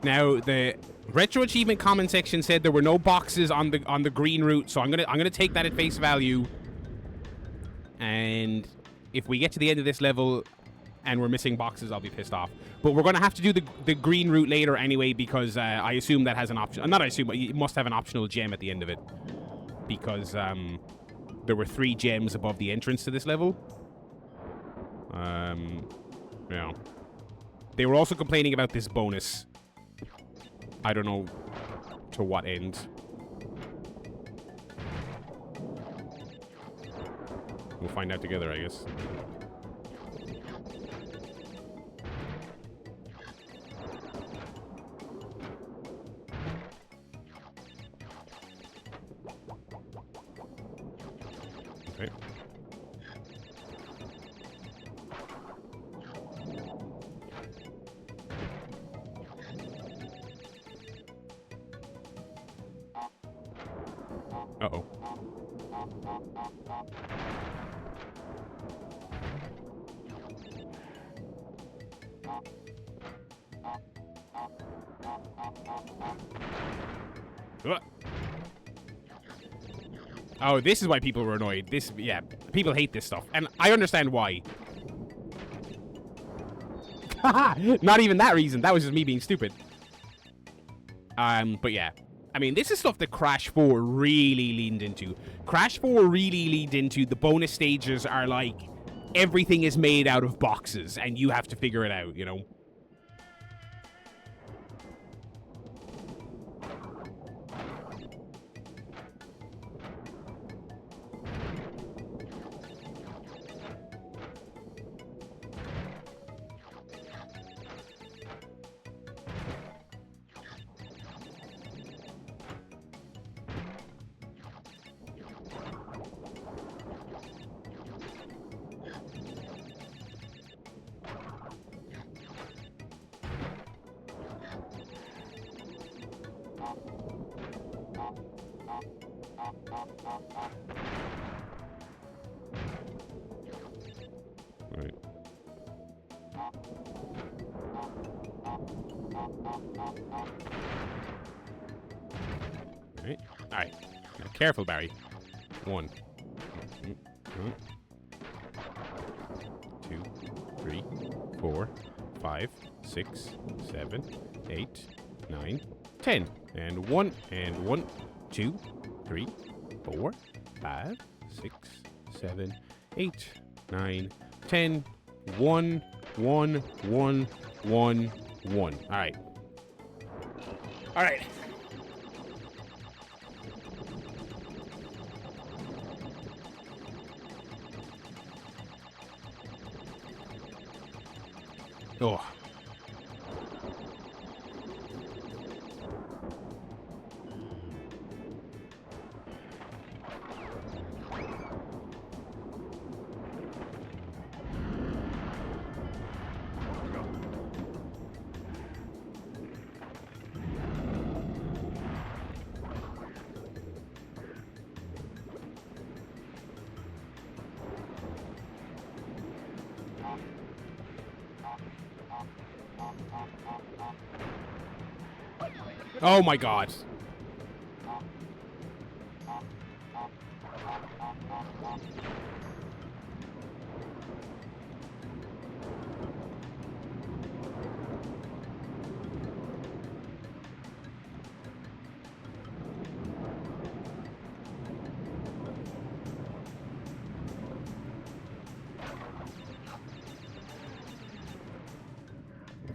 Now, the retro achievement comment section said there were no boxes on the green route, so I'm gonna take that at face value. And if we get to the end of this level and we're missing boxes, I'll be pissed off. But we're gonna have to do the green route later anyway, because I assume that has an option. Not I assume, but it must have an optional gem at the end of it, because there were 3 gems above the entrance to this level. Yeah. They were also complaining about this bonus. I don't know to what end. We'll find out together, I guess. Okay. Uh-oh. Oh, this is why people were annoyed. Yeah, people hate this stuff. And I understand why. Not even that reason. That was just me being stupid. But yeah. I mean, this is stuff that Crash 4 really leaned into. Crash 4 really leaned into the bonus stages are like, everything is made out of boxes, and you have to figure it out, you know? Right. Right. All right. Now, careful, Barry. 1, 2, 3, 4, 5, 6, 7, 8, 9, 10. And 1, 2, 3, 4, 5, 6, 7, 8, 9, 10. 1, 1, 1, 1, 1. All right. All right. Oh. Oh my god.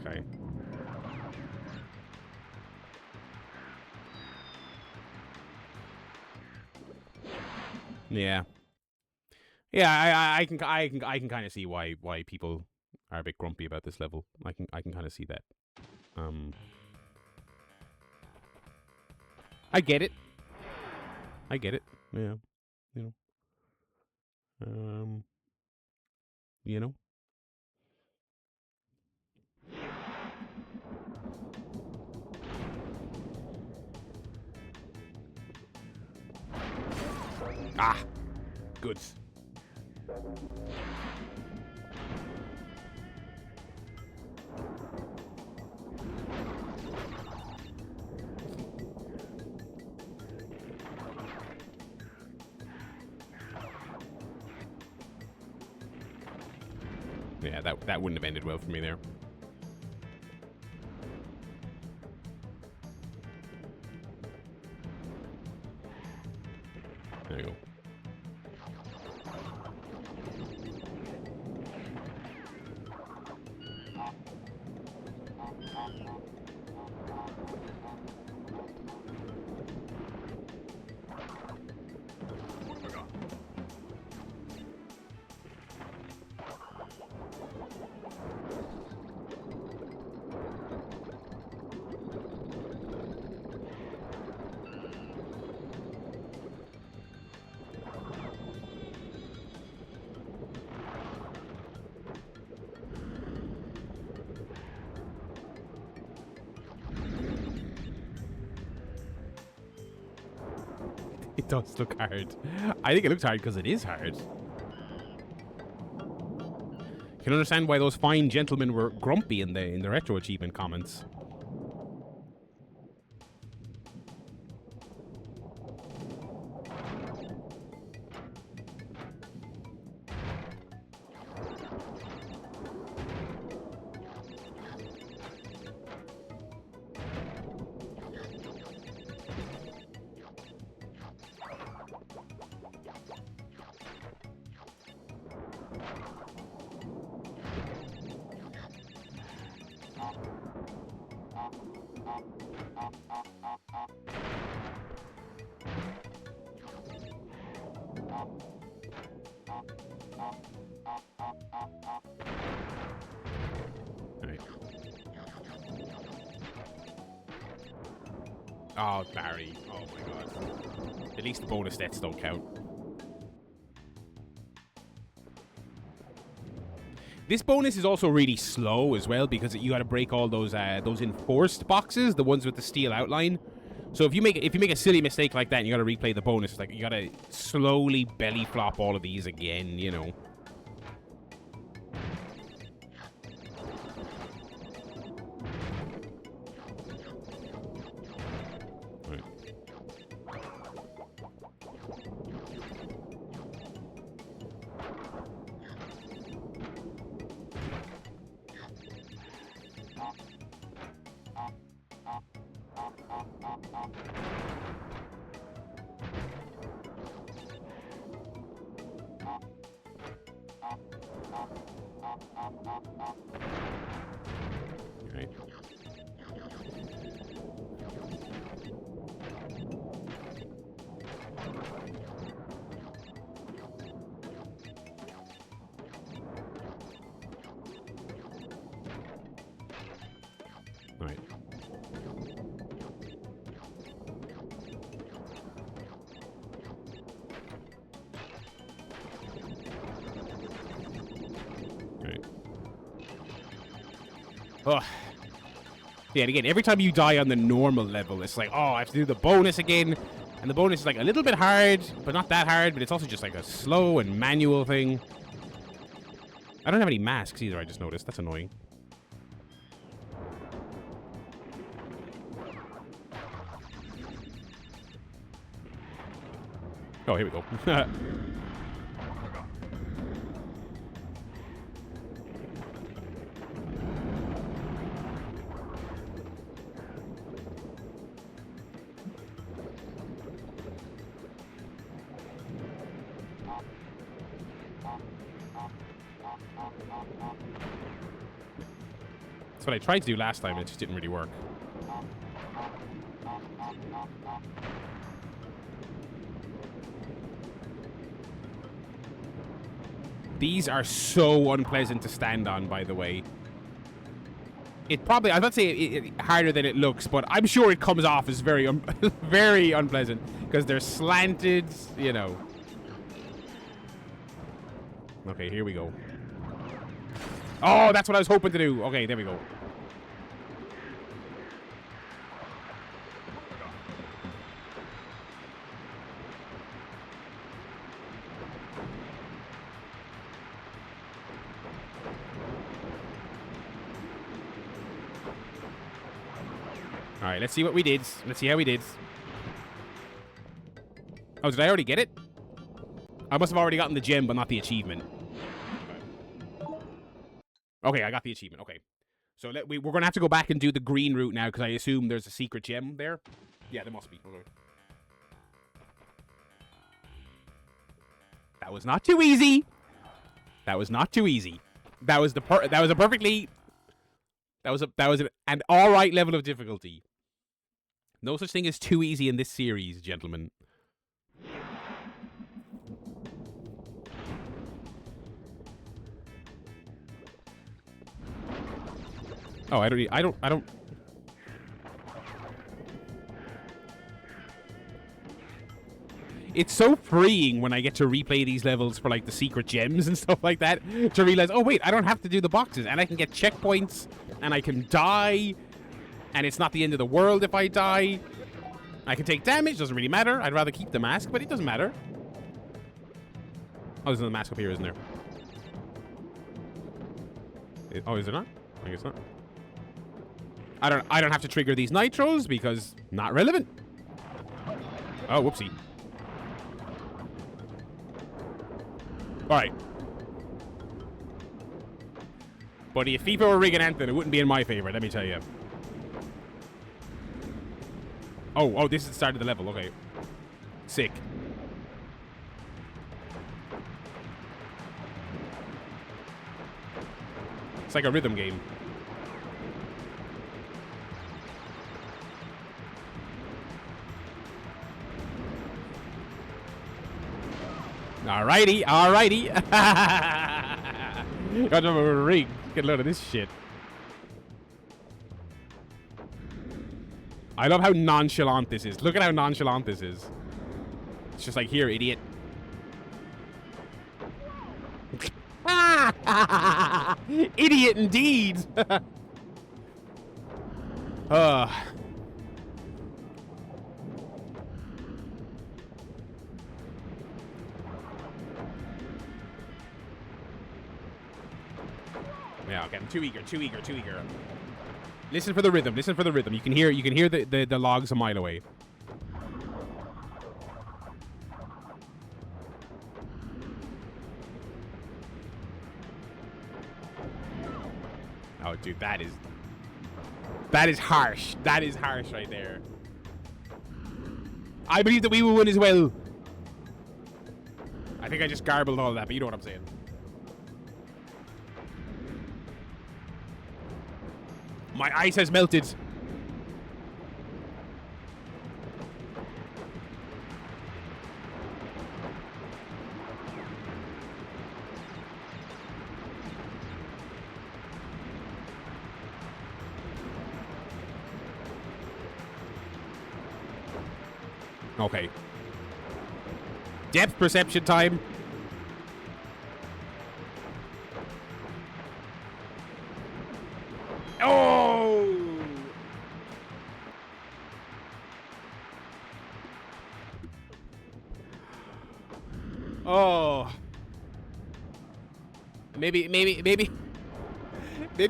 Okay. Yeah. Yeah, I can kind of see why people are a bit grumpy about this level. I can kind of see that. Um, I get it. I get it. Yeah, you know. Um, you know. Ah, good. Yeah, that wouldn't have ended well for me there. There you go. It does look hard. I think it looks hard because it is hard. You can understand why those fine gentlemen were grumpy in the retro achievement comments. Oh, Barry. Oh my god. At least the bonus stats don't count. This bonus is also really slow as well because you got to break all those enforced boxes, the ones with the steel outline. So if you make a silly mistake like that and you got to replay the bonus, it's like you got to slowly belly flop all of these again, you know. Oh. Yeah, and again, every time you die on the normal level, it's like, oh, I have to do the bonus again. And the bonus is like a little bit hard, but not that hard, but it's also just like a slow and manual thing. I don't have any masks either, I just noticed. That's annoying. Oh, here we go. That's what I tried to do last time, and it just didn't really work. These are so unpleasant to stand on, by the way. It probably, I'm not saying it harder than it looks, but I'm sure it comes off as very, very unpleasant because they're slanted, you know. Okay, here we go. Oh, that's what I was hoping to do. Okay, there we go. All right, let's see what we did. Let's see how we did. Oh, did I already get it? I must have already gotten the gem, but not the achievement. Okay, I got the achievement. Okay. So we're going to have to go back and do the green route now, because I assume there's a secret gem there. Yeah, there must be. Okay. That was not too easy. That was not too easy. That was an all right level of difficulty. No such thing as too easy in this series, gentlemen. Oh, I don't. It's so freeing when I get to replay these levels for, like, the secret gems and stuff like that, to realize, oh, wait, I don't have to do the boxes, and I can get checkpoints, and I can die, and it's not the end of the world if I die. I can take damage, doesn't really matter. I'd rather keep the mask, but it doesn't matter. Oh, there's another mask up here, isn't there? Oh, is there not? I guess not. I don't have to trigger these nitros because not relevant. Oh, whoopsie. All right. Buddy, if FIFA were rigging Anthem, it wouldn't be in my favor, let me tell you. Oh, this is the start of the level. Okay. Sick. It's like a rhythm game. Alrighty, alrighty. Got a rig. Get a load of this shit. I love how nonchalant this is. Look at how nonchalant this is. It's just like, here, idiot. Idiot indeed. Yeah, okay, I'm too eager. Listen for the rhythm. You can hear the logs a mile away. Oh, dude, that is harsh. That is harsh right there. I believe that we will win as well. I think I just garbled all of that, but you know what I'm saying. My ice has melted. Okay. Depth perception time. Oh! Oh. Maybe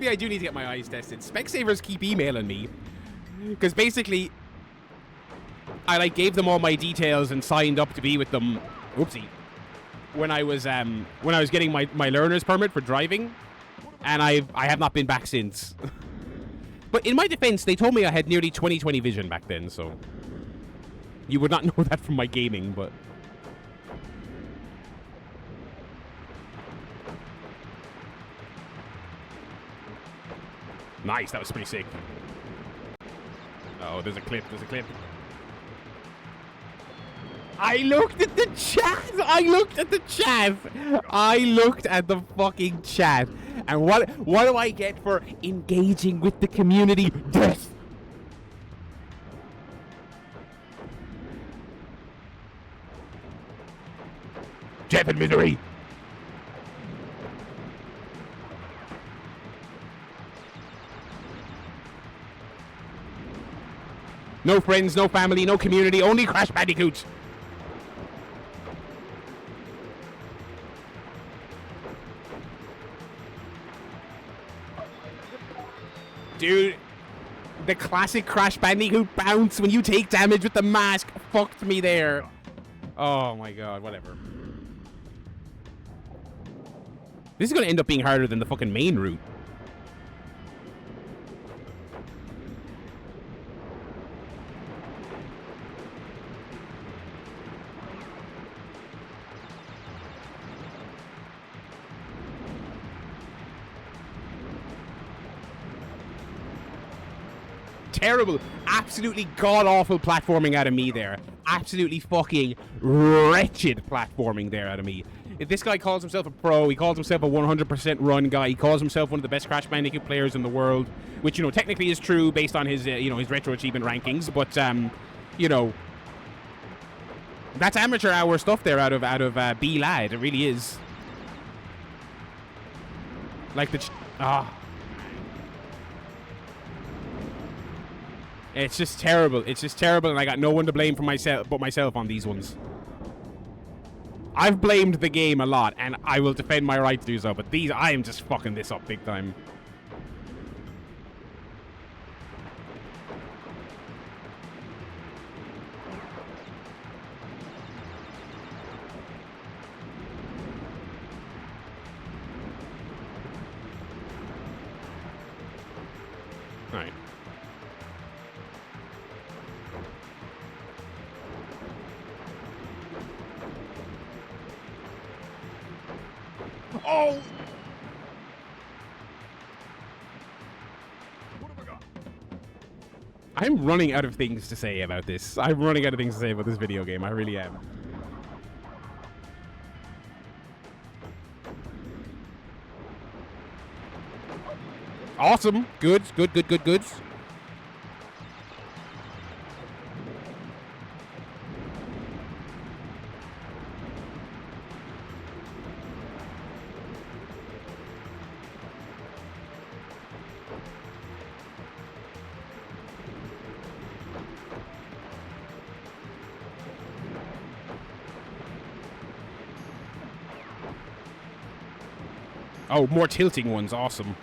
I do need to get my eyes tested. Specsavers keep emailing me. Because basically, I like gave them all my details and signed up to be with them. Whoopsie. When I was getting my learner's permit for driving, and I have not been back since. But in my defense, they told me I had nearly 20/20 vision back then, so you would not know that from my gaming, but nice, that was pretty sick. Oh, there's a clip. I looked at the chat. I looked at the chat. I looked at the fucking chat. And what do I get for engaging with the community? Death. Death and misery. No friends, no family, no community, only Crash Bandicoot. Dude, the classic Crash Bandicoot bounce when you take damage with the mask fucked me there. Oh my god, whatever. This is going to end up being harder than the fucking main route. Terrible, absolutely god-awful platforming out of me there. Absolutely fucking wretched platforming there out of me. If this guy calls himself a pro, he calls himself a 100% run guy, he calls himself one of the best Crash Bandicoot players in the world, which, you know, technically is true based on his, you know, his retro achievement rankings, but, you know, that's amateur hour stuff there out of Barrylad. It really is. Like the... It's just terrible. It's just terrible, and I got no one to blame for myself but myself on these ones. I've blamed the game a lot, and I will defend my right to do so, but these, I am just fucking this up big time. Alright. Oh! I'm running out of things to say about this. I'm running out of things to say about this video game. I really am. Awesome. Good. Oh, more tilting ones. Awesome.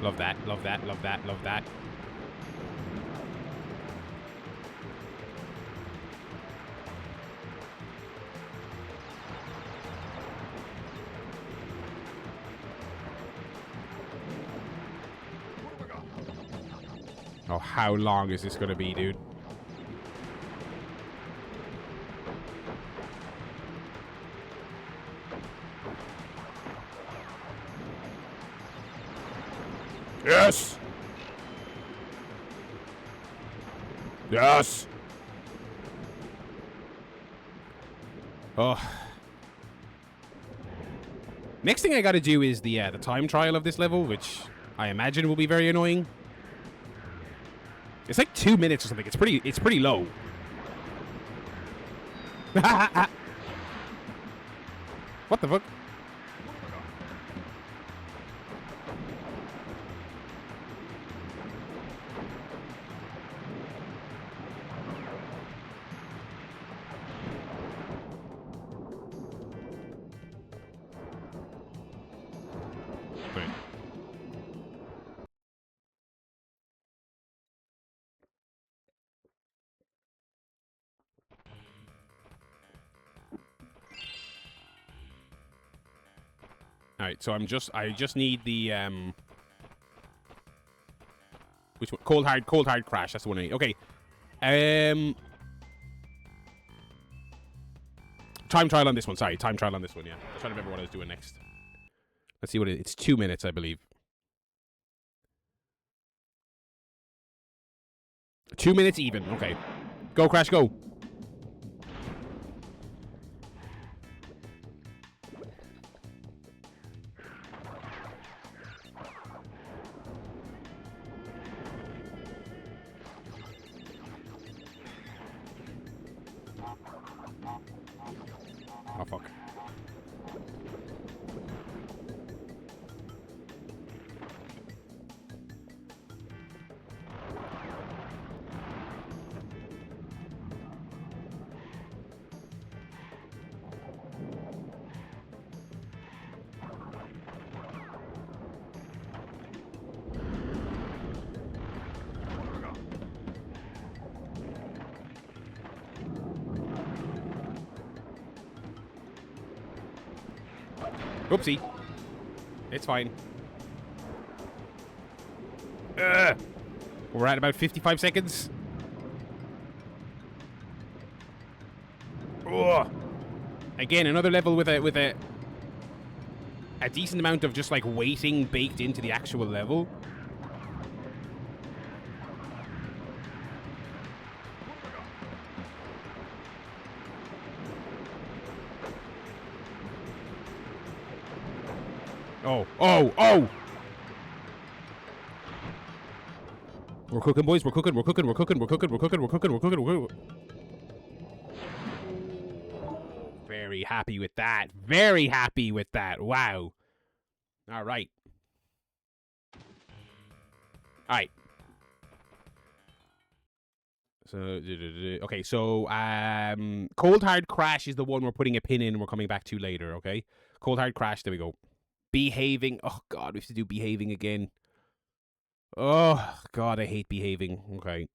Love that. Love that. Love that. Love that. Oh, how long is this going to be, dude? Yes! Yes! Oh. Next thing I gotta do is the time trial of this level, which I imagine will be very annoying. It's like 2 minutes or something. It's pretty low. What the fuck? Alright, so I just need the which one? Cold hard crash, that's the one I need. Okay. Time trial on this one, sorry, time trial on this one, yeah. I'm trying to remember what I was doing next. Let's see what it's 2 minutes, I believe. 2 minutes even, okay. Go, Crash, go. Oh, fuck. Oopsie. It's fine. We're at about 55 seconds. Oh. Again, another level with a decent amount of just like waiting baked into the actual level. Oh, oh, oh! We're cooking, boys. We're cooking. We're cooking. We're cooking. We're cooking. We're cooking. We're cooking. We're cooking. We're cooking. Very happy with that. Very happy with that. Wow. All right. All right. So, okay. So, Cold Hard Crash is the one we're putting a pin in and we're coming back to later, okay? Cold Hard Crash. There we go. Behaving. Oh, God. We have to do behaving again. Oh, God. I hate behaving. Okay.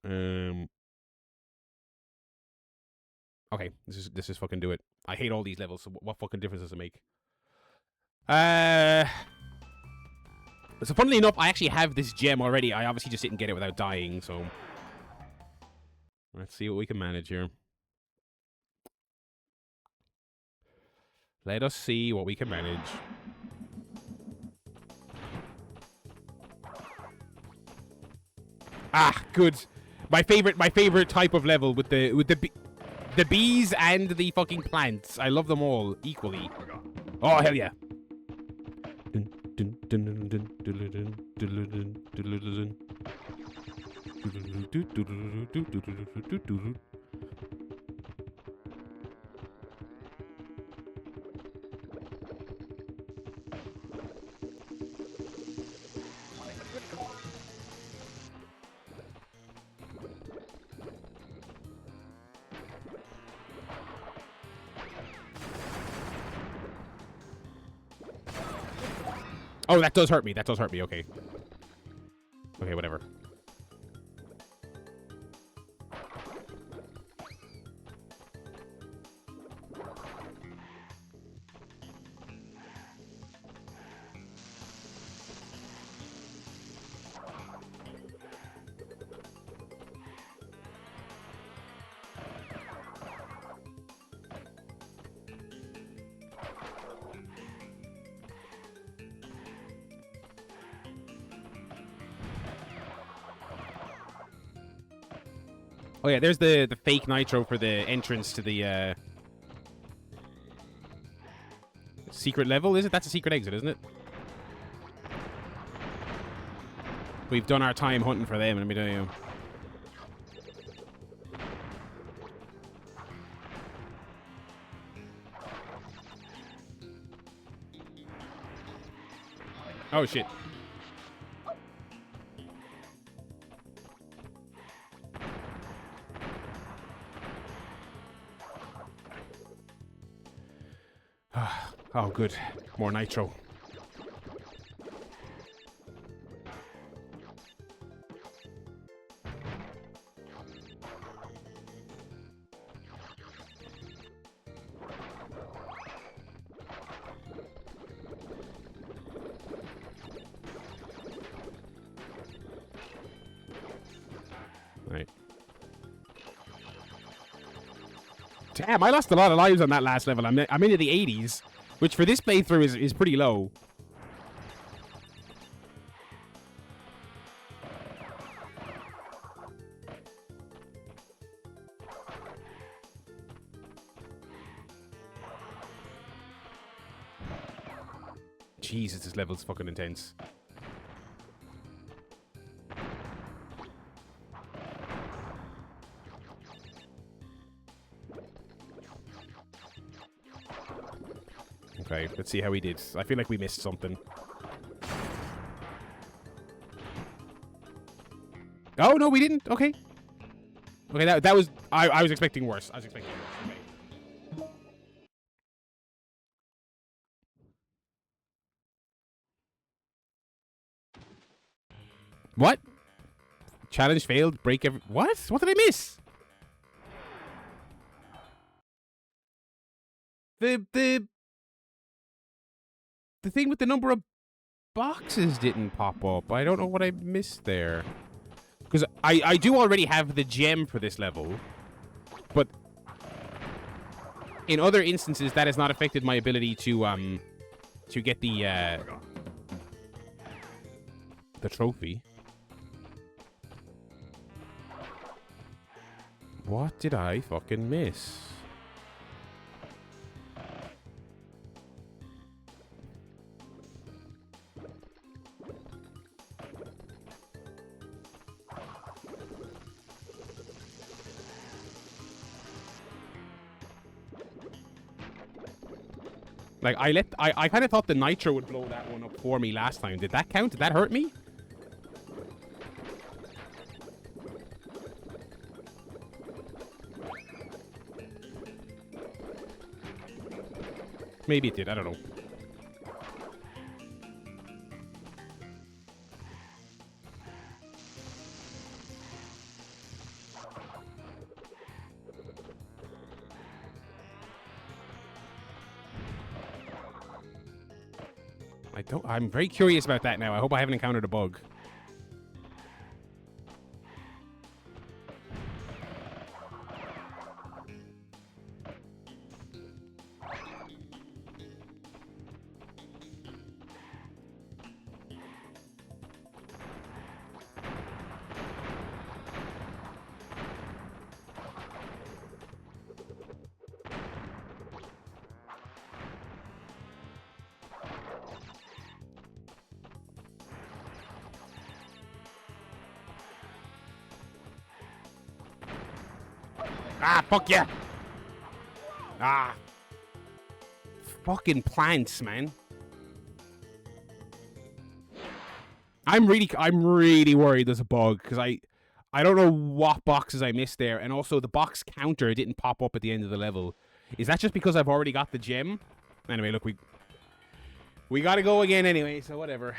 Okay. This is fucking do it. I hate all these levels. So what fucking difference does it make? So funnily enough, I actually have this gem already. I obviously just didn't get it without dying, so let's see what we can manage here. Let us see what we can manage. Ah, good. My favorite type of level with the bees and the fucking plants. I love them all equally. Oh, hell yeah. Oh, that does hurt me. That does hurt me. Okay. Okay, whatever. Oh yeah, there's the fake nitro for the entrance to the secret level, is it? That's a secret exit, isn't it? We've done our time hunting for them, let me tell you. Oh shit. Oh, good. More nitro. Right. Damn, I lost a lot of lives on that last level. I'm into the 80s. Which for this playthrough is pretty low. Jesus, this level's fucking intense. Okay, let's see how we did. I feel like we missed something. Oh, no, we didn't. Okay. Okay, that was... I was expecting worse. I was expecting worse. Okay. What? Challenge failed. Break every... What? What did I miss? The thing with the number of boxes didn't pop up. I don't know what I missed there. Because I do already have the gem for this level. But in other instances, that has not affected my ability to get the trophy. What did I fucking miss? Like, I kind of thought the nitro would blow that one up for me last time. Did that count? Did that hurt me? Maybe it did. I don't know. I'm very curious about that now. I hope I haven't encountered a bug. Ah, fuck yeah! Ah. Fucking plants, man. I'm really worried there's a bug, because I don't know what boxes I missed there, and also the box counter didn't pop up at the end of the level. Is that just because I've already got the gem? Anyway, look, we gotta go again anyway, so whatever.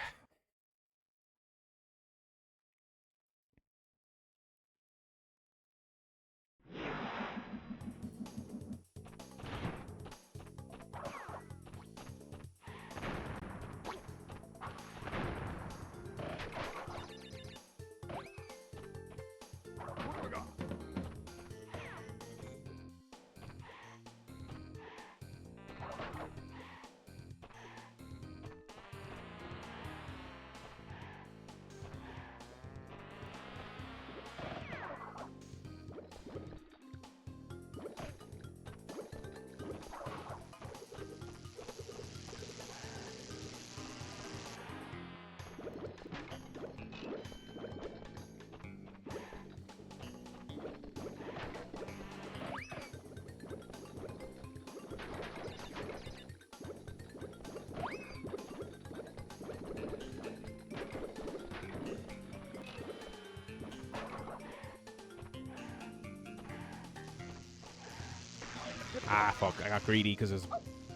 Ah, fuck. I got greedy because there's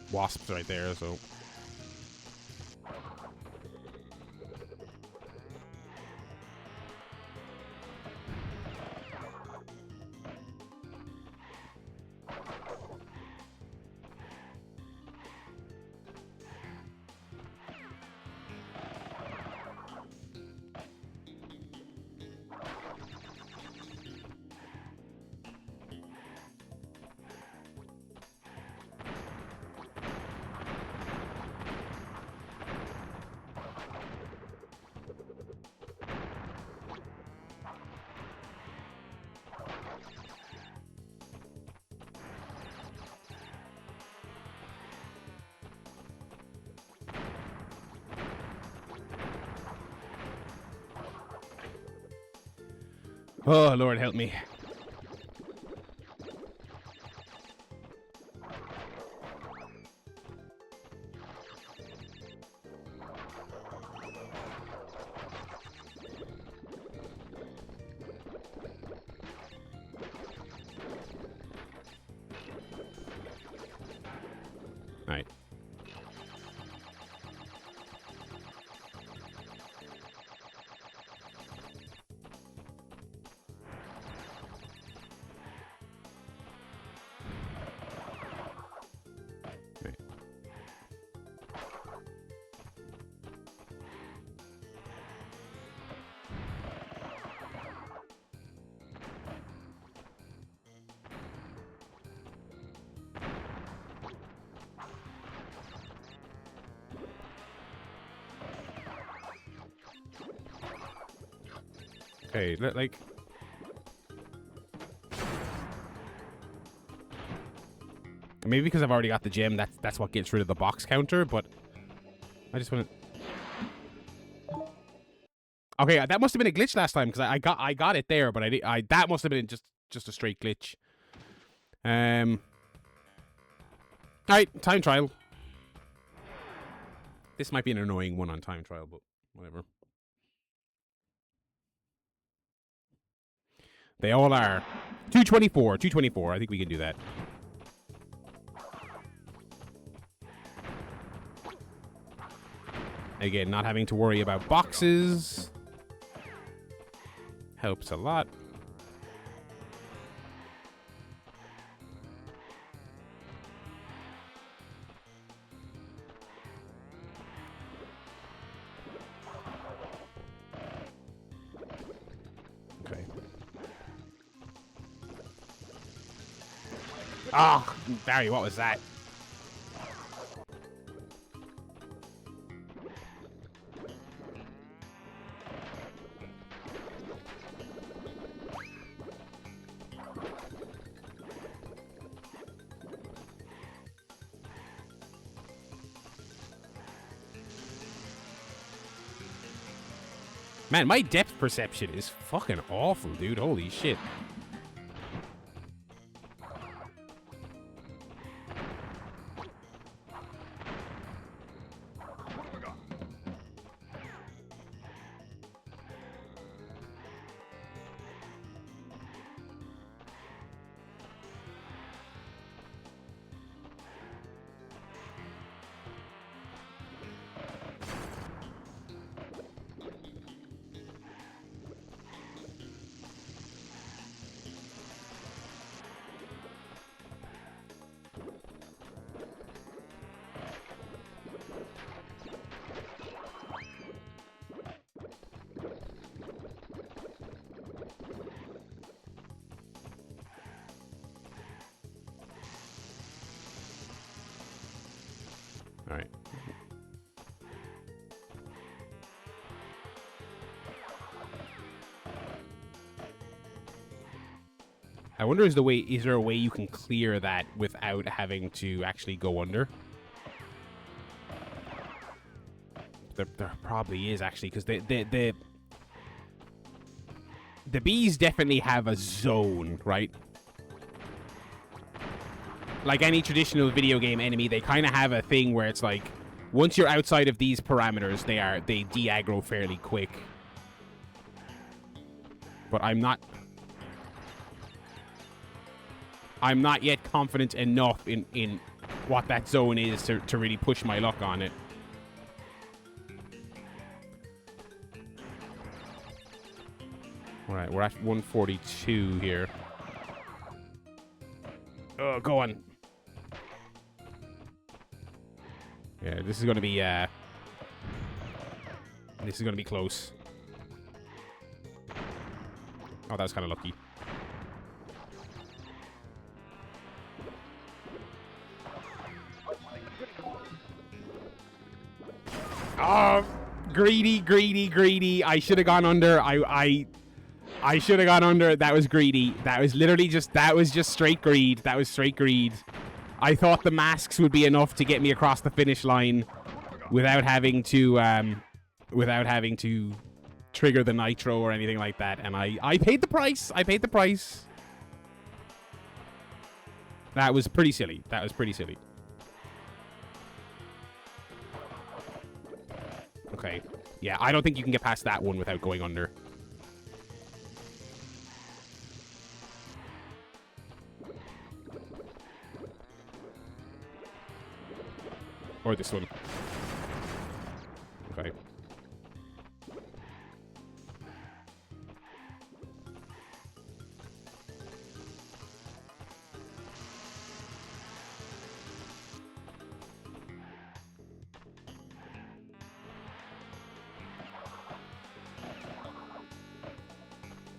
wasps right there, so... Oh, Lord, help me. Right. Okay, like... Maybe because I've already got the gem, that's what gets rid of the box counter, but... I just want to... Okay, that must have been a glitch last time, because I got it there, but that must have been just a straight glitch. Alright, time trial. This might be an annoying one on time trial, but whatever. They all are. 224. 224. I think we can do that. Again, not having to worry about boxes helps a lot. Okay. Ah, oh, Barry, what was that? Man, my depth perception is fucking awful, dude. Holy shit. All right. I wonder is there a way you can clear that without having to actually go under? There probably is actually, because the bees definitely have a zone, right? Like any traditional video game enemy, they kind of have a thing where it's like, once you're outside of these parameters, they de-aggro fairly quick. But I'm not yet confident enough in what that zone is to really push my luck on it. All right, we're at 142 here. Oh, go on. Yeah, this is gonna be close. Oh, that was kind of lucky. Oh, greedy. I should have gone under. I should have gone under. That was greedy. That was literally just straight greed. That was straight greed. I thought the masks would be enough to get me across the finish line without having to trigger the nitro or anything like that. And I paid the price. That was pretty silly. Okay. Yeah, I don't think you can get past that one without going under. Or this one. Okay.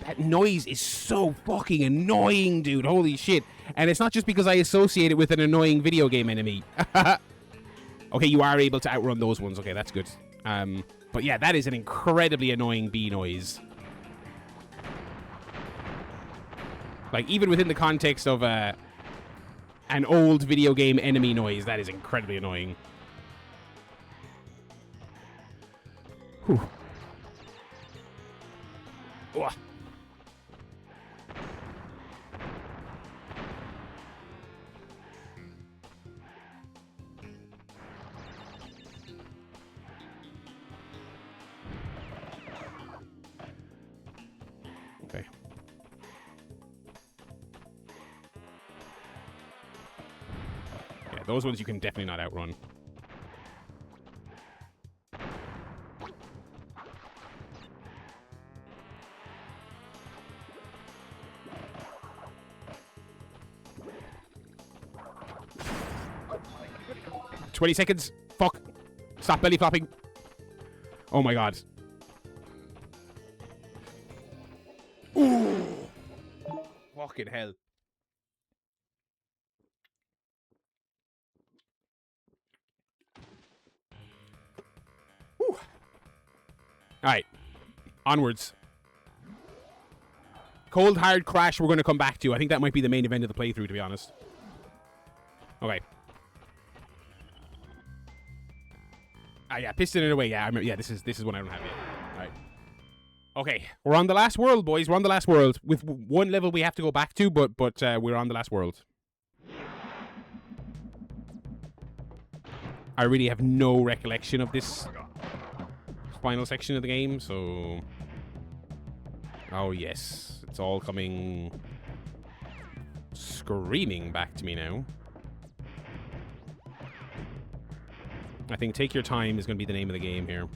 That noise is so fucking annoying, dude. Holy shit. And it's not just because I associate it with an annoying video game enemy. Okay, you are able to outrun those ones. Okay, that's good. But yeah, that is an incredibly annoying bee noise. Like, even within the context of an old video game enemy noise, that is incredibly annoying. Whew. Ugh. Okay. Yeah, those ones you can definitely not outrun. "20 seconds. Fuck. Stop belly flopping." Oh my god. Ooh. Fucking hell. Whew. Alright. Onwards. Cold Hard Crash we're going to come back to. I think that might be the main event of the playthrough, to be honest. Okay. Ah, yeah, piston it away. Yeah, I remember. Yeah, this is one I don't have yet. All right. Okay, we're on the last world, boys. We're on the last world. With one level we have to go back to, but we're on the last world. I really have no recollection of this final section of the game, so... Oh, yes. It's all coming... screaming back to me now. I think Take Your Time is going to be the name of the game here.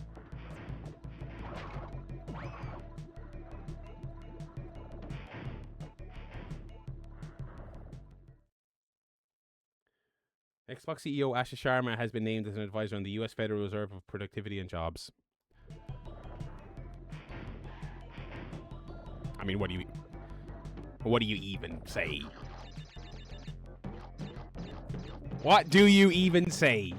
Xbox CEO Ashish Sharma has been named as an advisor on the U.S. Federal Reserve of Productivity and Jobs. I mean, what do you even say? What do you even say?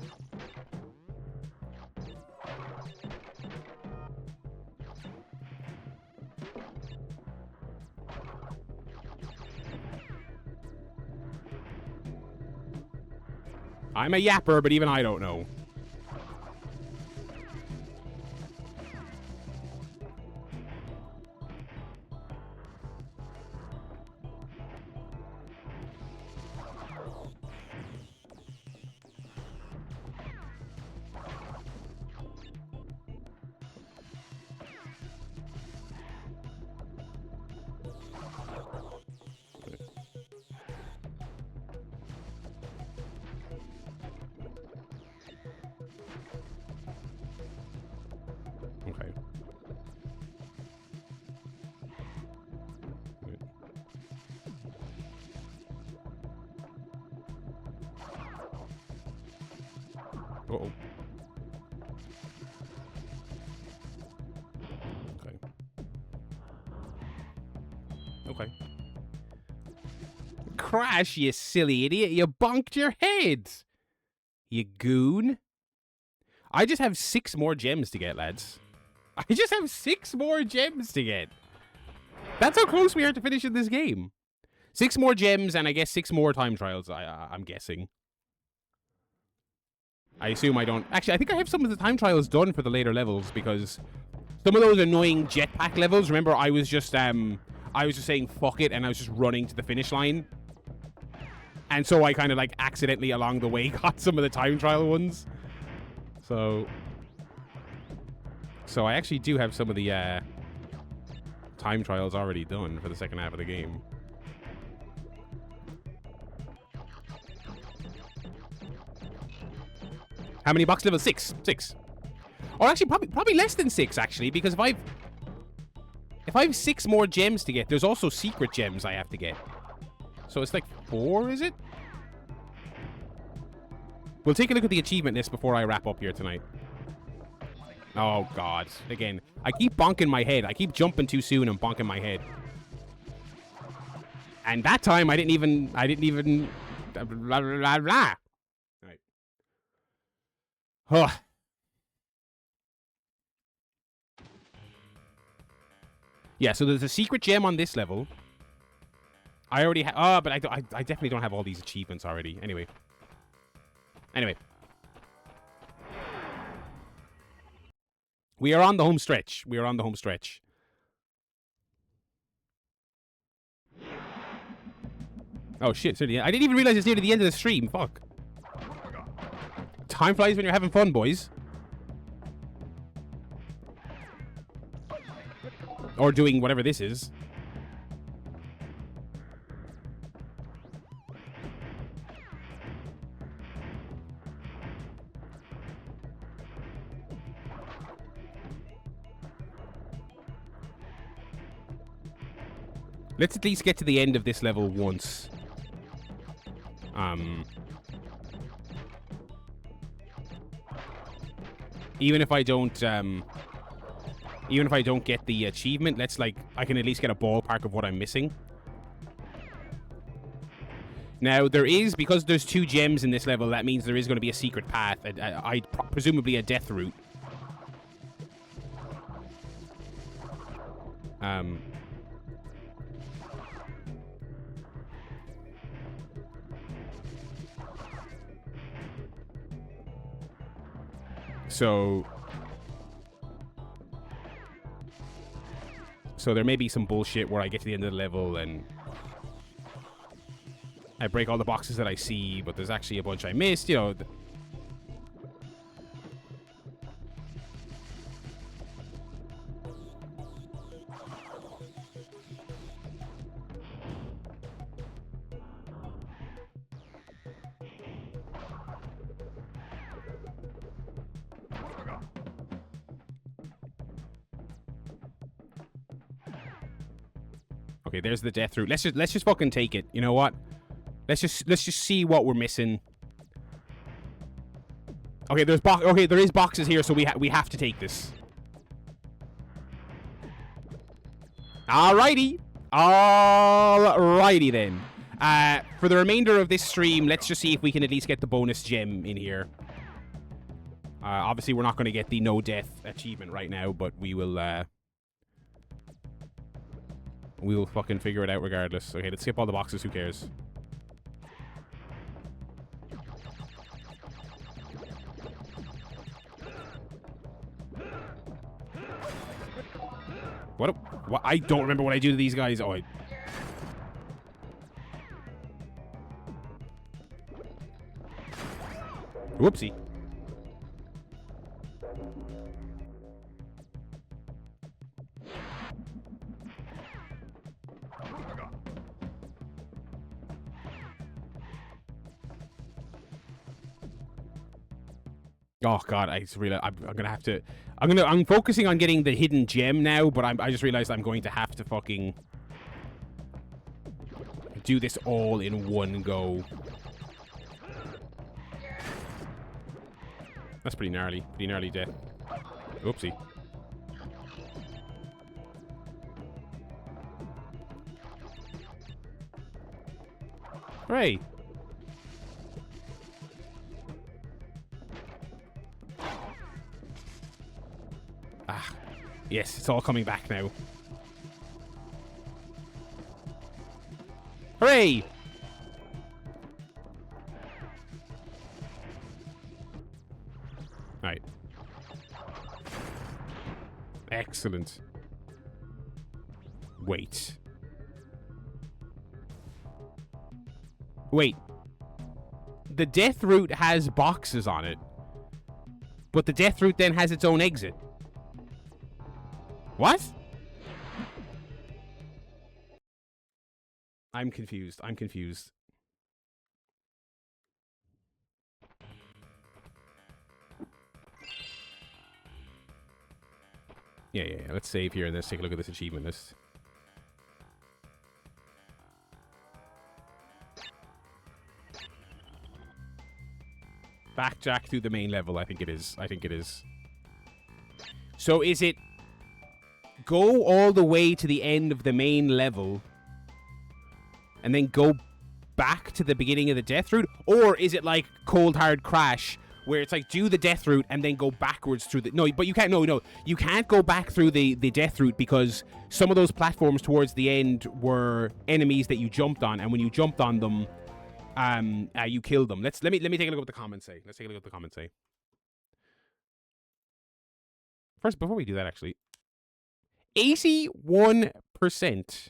I'm a yapper, but even I don't know. Okay. Uh-oh. Okay. Okay. Crash, you silly idiot. You bonked your head. You goon. I just have 6 more gems to get, lads. I just have 6 more gems to get. That's how close we are to finishing this game. 6 more gems, and I guess 6 more time trials, I'm guessing. I assume I don't... Actually, I think I have some of the time trials done for the later levels, because some of those annoying jetpack levels, remember, I was just saying fuck it, and I was just running to the finish line. And so I kind of, like, accidentally along the way got some of the time trial ones. So I actually do have some of the time trials already done for the second half of the game. How many box levels? 6. 6. Or actually, probably less than 6, actually, because if I have 6 more gems to get, there's also secret gems I have to get. So it's like 4, is it? We'll take a look at the achievement list before I wrap up here tonight. Oh, God. Again, I keep bonking my head. I keep jumping too soon and bonking my head. And that time, I didn't even... Blah, blah, blah, blah. Right. Huh. Yeah, so there's a secret gem on this level. I already have... Oh, but I definitely don't have all these achievements already. Anyway. We are on the home stretch. Oh, shit. So I didn't even realize it's near to the end of the stream. Fuck. Time flies when you're having fun, boys. Or doing whatever this is. Let's at least get to the end of this level once. Even if I don't get the achievement, let's I can at least get a ballpark of what I'm missing. Now, because there's 2 gems in this level, that means there is going to be a secret path, presumably a death route. So there may be some bullshit where I get to the end of the level and I break all the boxes that I see, but there's actually a bunch I missed, you know. Okay, there's the death route. Let's just fucking take it. You know what? Let's just see what we're missing. Okay, there is boxes here, so we have to take this. Alrighty then. For the remainder of this stream, let's just see if we can at least get the bonus gem in here. Obviously, we're not going to get the no death achievement right now, but we will fucking figure it out regardless. Okay, let's skip all the boxes. Who cares? What? I don't remember what I do to these guys. Oh, whoopsie. Oh god, I just realized I'm focusing on getting the hidden gem now, but I just realized I'm going to have to fucking do this all in one go. That's pretty gnarly. Pretty gnarly death. Oopsie. Hooray! Ah, yes, it's all coming back now. Hooray! Right. Excellent. Wait. The death route has boxes on it, but the death route then has its own exit. What? I'm confused. Yeah. Let's save here and let's take a look at this achievement list. Backtrack through the main level, I think it is. So is it go all the way to the end of the main level and then go back to the beginning of the death route? Or is it like Cold Hard Crash, where it's like do the death route and then go backwards through the... No, but you can't... No. You can't go back through the death route because some of those platforms towards the end were enemies that you jumped on, and when you jumped on them, you killed them. Let me take a look at what the comments say. First, before we do that, actually, 81%,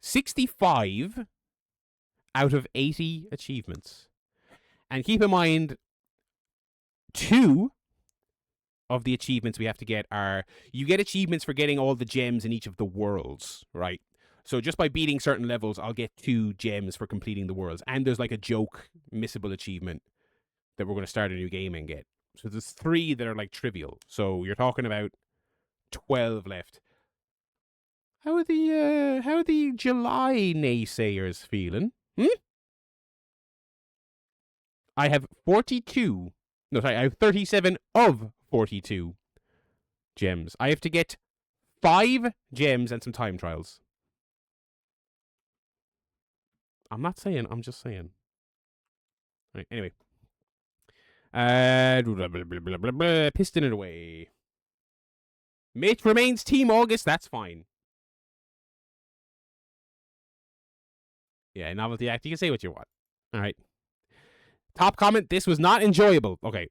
65 out of 80 achievements. And keep in mind, 2 of the achievements we have to get are... You get achievements for getting all the gems in each of the worlds, right? So just by beating certain levels, I'll get 2 gems for completing the worlds. And there's like a joke missable achievement that we're going to start a new game and get. So there's 3 that are like trivial. So you're talking about 12 left. How are the July naysayers feeling? I have 42. No, sorry, I have 37 of 42 gems. I have to get 5 gems and some time trials. I'm not saying, I'm just saying. Right, anyway. Piston it away. Mate remains Team August, that's fine. Yeah, novelty act, you can say what you want. Alright. Top comment, this was not enjoyable. Okay.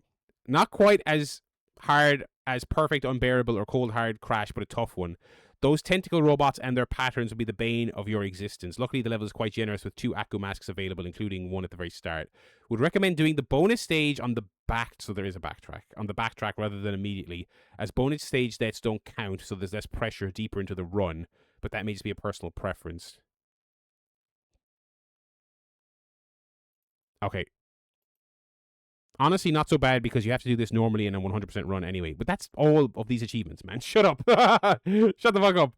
Not quite as hard as Perfect, Unbearable, or Cold Hard Crash, but a tough one. Those tentacle robots and their patterns will be the bane of your existence. Luckily, the level is quite generous with 2 Akku masks available, including one at the very start. Would recommend doing the bonus stage on the back, so there is a backtrack, on the backtrack rather than immediately, as bonus stage deaths don't count, so there's less pressure deeper into the run, but that may just be a personal preference. Okay. Honestly, not so bad because you have to do this normally in a 100% run anyway. But that's all of these achievements, man. Shut up. Shut the fuck up.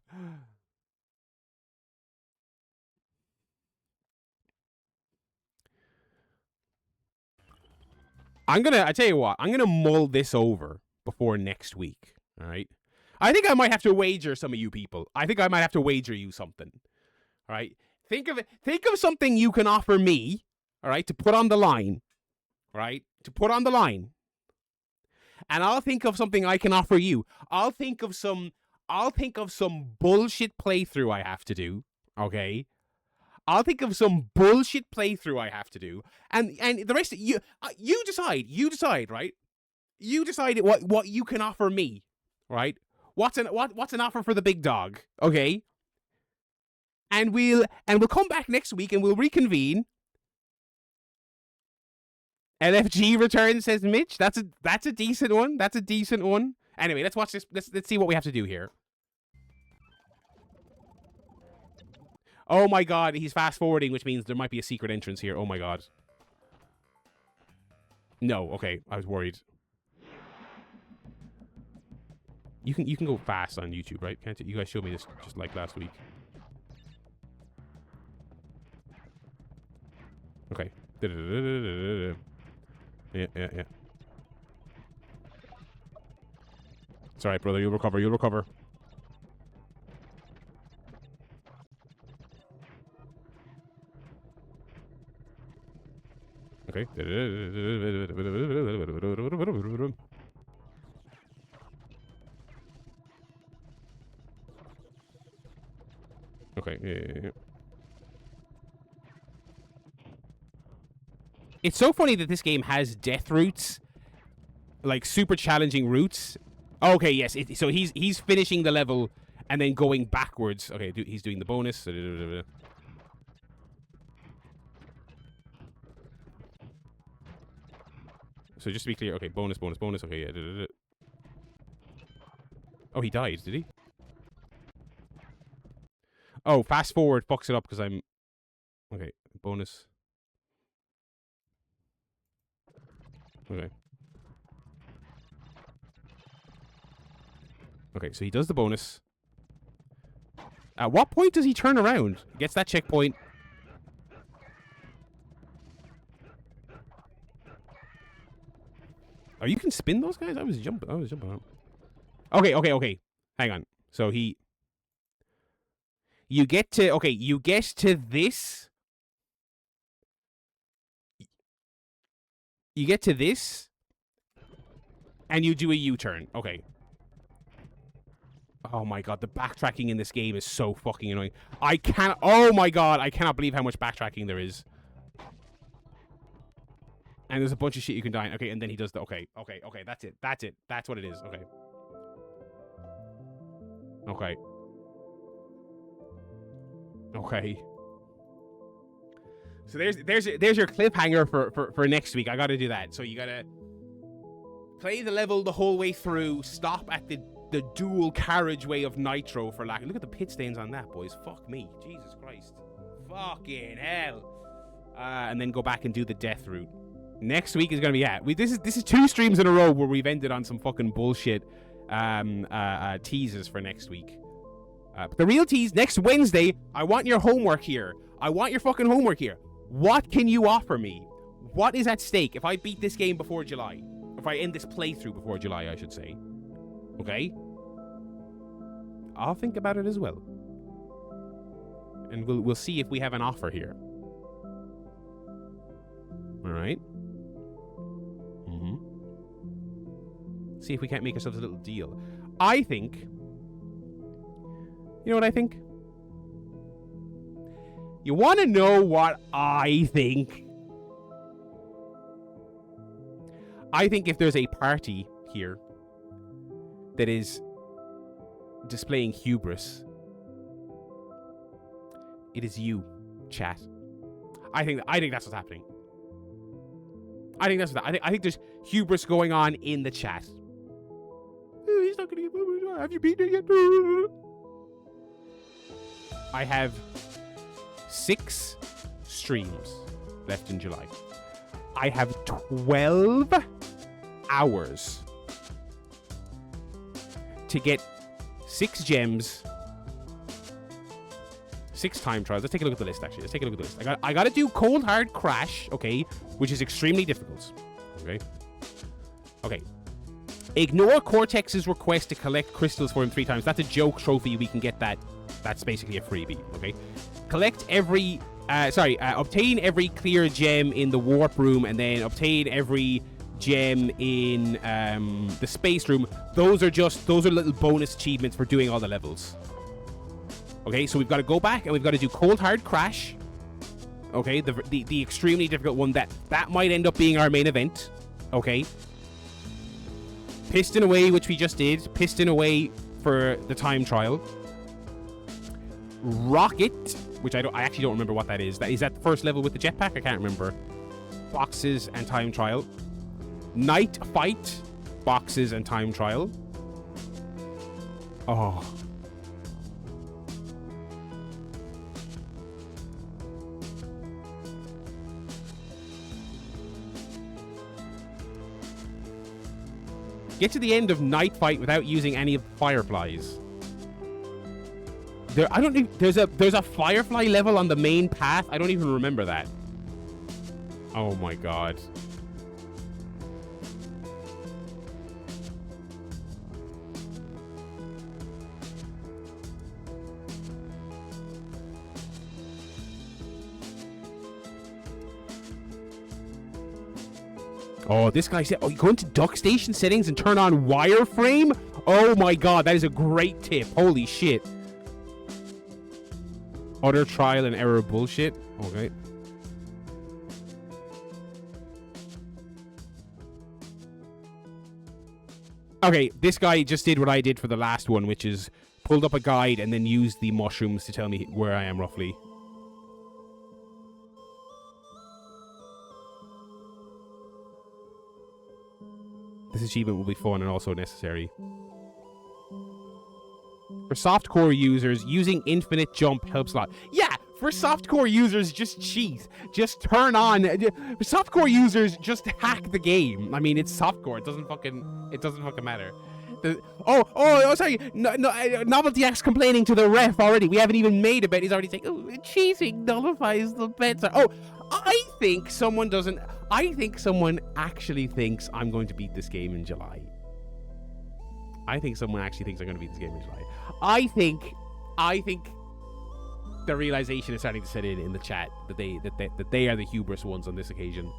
I tell you what, I'm gonna mull this over before next week. All right. I think I might have to wager some of you people. I think I might have to wager you something. All right. Think of something you can offer me. All right, to put on the line. Right, to put on the line. And I'll think of something I can offer you. I'll think of some bullshit playthrough I have to do. Okay. I'll think of some bullshit playthrough I have to do, and the rest of you decide. You decide, right? You decide what you can offer me, right? What's an offer for the big dog, okay? And we'll come back next week and we'll reconvene. LFG returns, says Mitch. That's a decent one. That's a decent one. Anyway, let's watch this. Let's see what we have to do here. Oh my god, he's fast forwarding, which means there might be a secret entrance here. Oh my god. No, okay, I was worried. You can go fast on YouTube, right? Can't you? You guys showed me this just like last week. Okay. Yeah. It's alright, brother. You'll recover. Okay. Okay. Yeah. It's so funny that this game has death routes, like super challenging routes. Okay, yes. So he's finishing the level and then going backwards. Okay, he's doing the bonus. So just to be clear, okay, bonus. Okay, yeah. Oh, he died, did he? Oh, fast forward fucks it up because I'm... Okay, bonus. Okay. Okay, so he does the bonus. At what point does he turn around? Gets that checkpoint. Oh, you can spin those guys? I was jumping out. Okay. Hang on. So you get to this. You get to this, and you do a U-turn. Okay. Oh my god, the backtracking in this game is so fucking annoying. Oh my god, I cannot believe how much backtracking there is. And there's a bunch of shit you can die in. Okay, and then he does the... Okay, that's it. That's what it is. Okay. So there's your cliffhanger for next week. I gotta do that. So you gotta play the level the whole way through, stop at the dual carriageway of Nitro for lack. Look at the pit stains on that, boys. Fuck me. Jesus Christ. Fucking hell. And then go back and do the death route. Next week is gonna be this is 2 streams in a row where we've ended on some fucking bullshit teases for next week. But the real tease next Wednesday. I want your homework here. I want your fucking homework here. What can you offer me? What is at stake if I beat this game before July? If I end this playthrough before July, I should say. Okay? I'll think about it as well. And we'll see if we have an offer here. Alright. See if we can't make ourselves a little deal. I think... You know what I think? You want to know what I think? I think if there's a party here that is displaying hubris, it is you, chat. I think that's what's happening. I think there's hubris going on in the chat. He's not gonna get... Have you beaten it yet? I have 6 streams left in July. I have 12 hours to get 6 gems, 6 time trials. Let's take a look at the list, actually. Let's take a look at the list. I got to do Cold Hard Crash, okay, which is extremely difficult. Okay. Ignore Cortex's request to collect crystals for him 3 times. That's a joke trophy. We can get that. That's basically a freebie, okay? Collect every... obtain every clear gem in the warp room, and then obtain every gem in the space room. Those are little bonus achievements for doing all the levels. Okay, so we've got to go back and we've got to do Cold Hard Crash. Okay, the extremely difficult one that might end up being our main event. Okay. Piston Away, which we just did. Piston Away for the time trial. Rocket, which I actually don't remember what that is. Is that the first level with the jetpack? I can't remember. Boxes and time trial. Night Fight, boxes and time trial. Oh. Get to the end of Night Fight without using any of the fireflies. I don't think there's a firefly level on the main path. I don't even remember that. Oh my god. Oh, this guy said, oh, you go into dock station settings and turn on wireframe? Oh my god, that is a great tip. Holy shit. Utter trial and error bullshit. Okay. Okay, this guy just did what I did for the last one, which is pulled up a guide and then used the mushrooms to tell me where I am roughly. This achievement will be fun and also necessary. For softcore users, using infinite jump helps a lot. Yeah, for softcore users, just cheat. Just turn on... For softcore users, just hack the game. I mean, it's softcore. It doesn't fucking matter. Sorry. Novelty X complaining to the ref already. We haven't even made a bet. He's already saying, oh, cheating nullifies the bet. Oh, I think someone actually thinks I'm going to beat this game in July. I think someone actually thinks I'm going to beat this game in July. I think the realization is starting to set in the chat that they are the hubris ones on this occasion.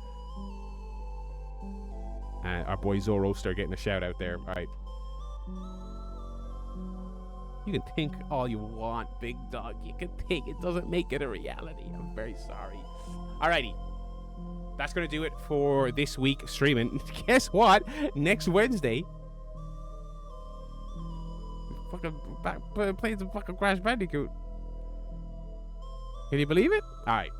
Our boy Zoroaster getting a shout out there. All right. You can think all you want, big dog. You can think. It doesn't make it a reality. I'm very sorry. Alrighty. That's going to do it for this week streaming. Guess what? Next Wednesday, fucking playing some fucking Crash Bandicoot. Can you believe it? Alright.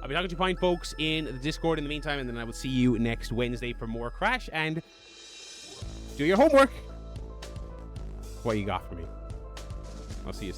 I'll be talking to you fine folks in the Discord in the meantime, and then I will see you next Wednesday for more Crash, and do your homework. What you got for me? I'll see you soon.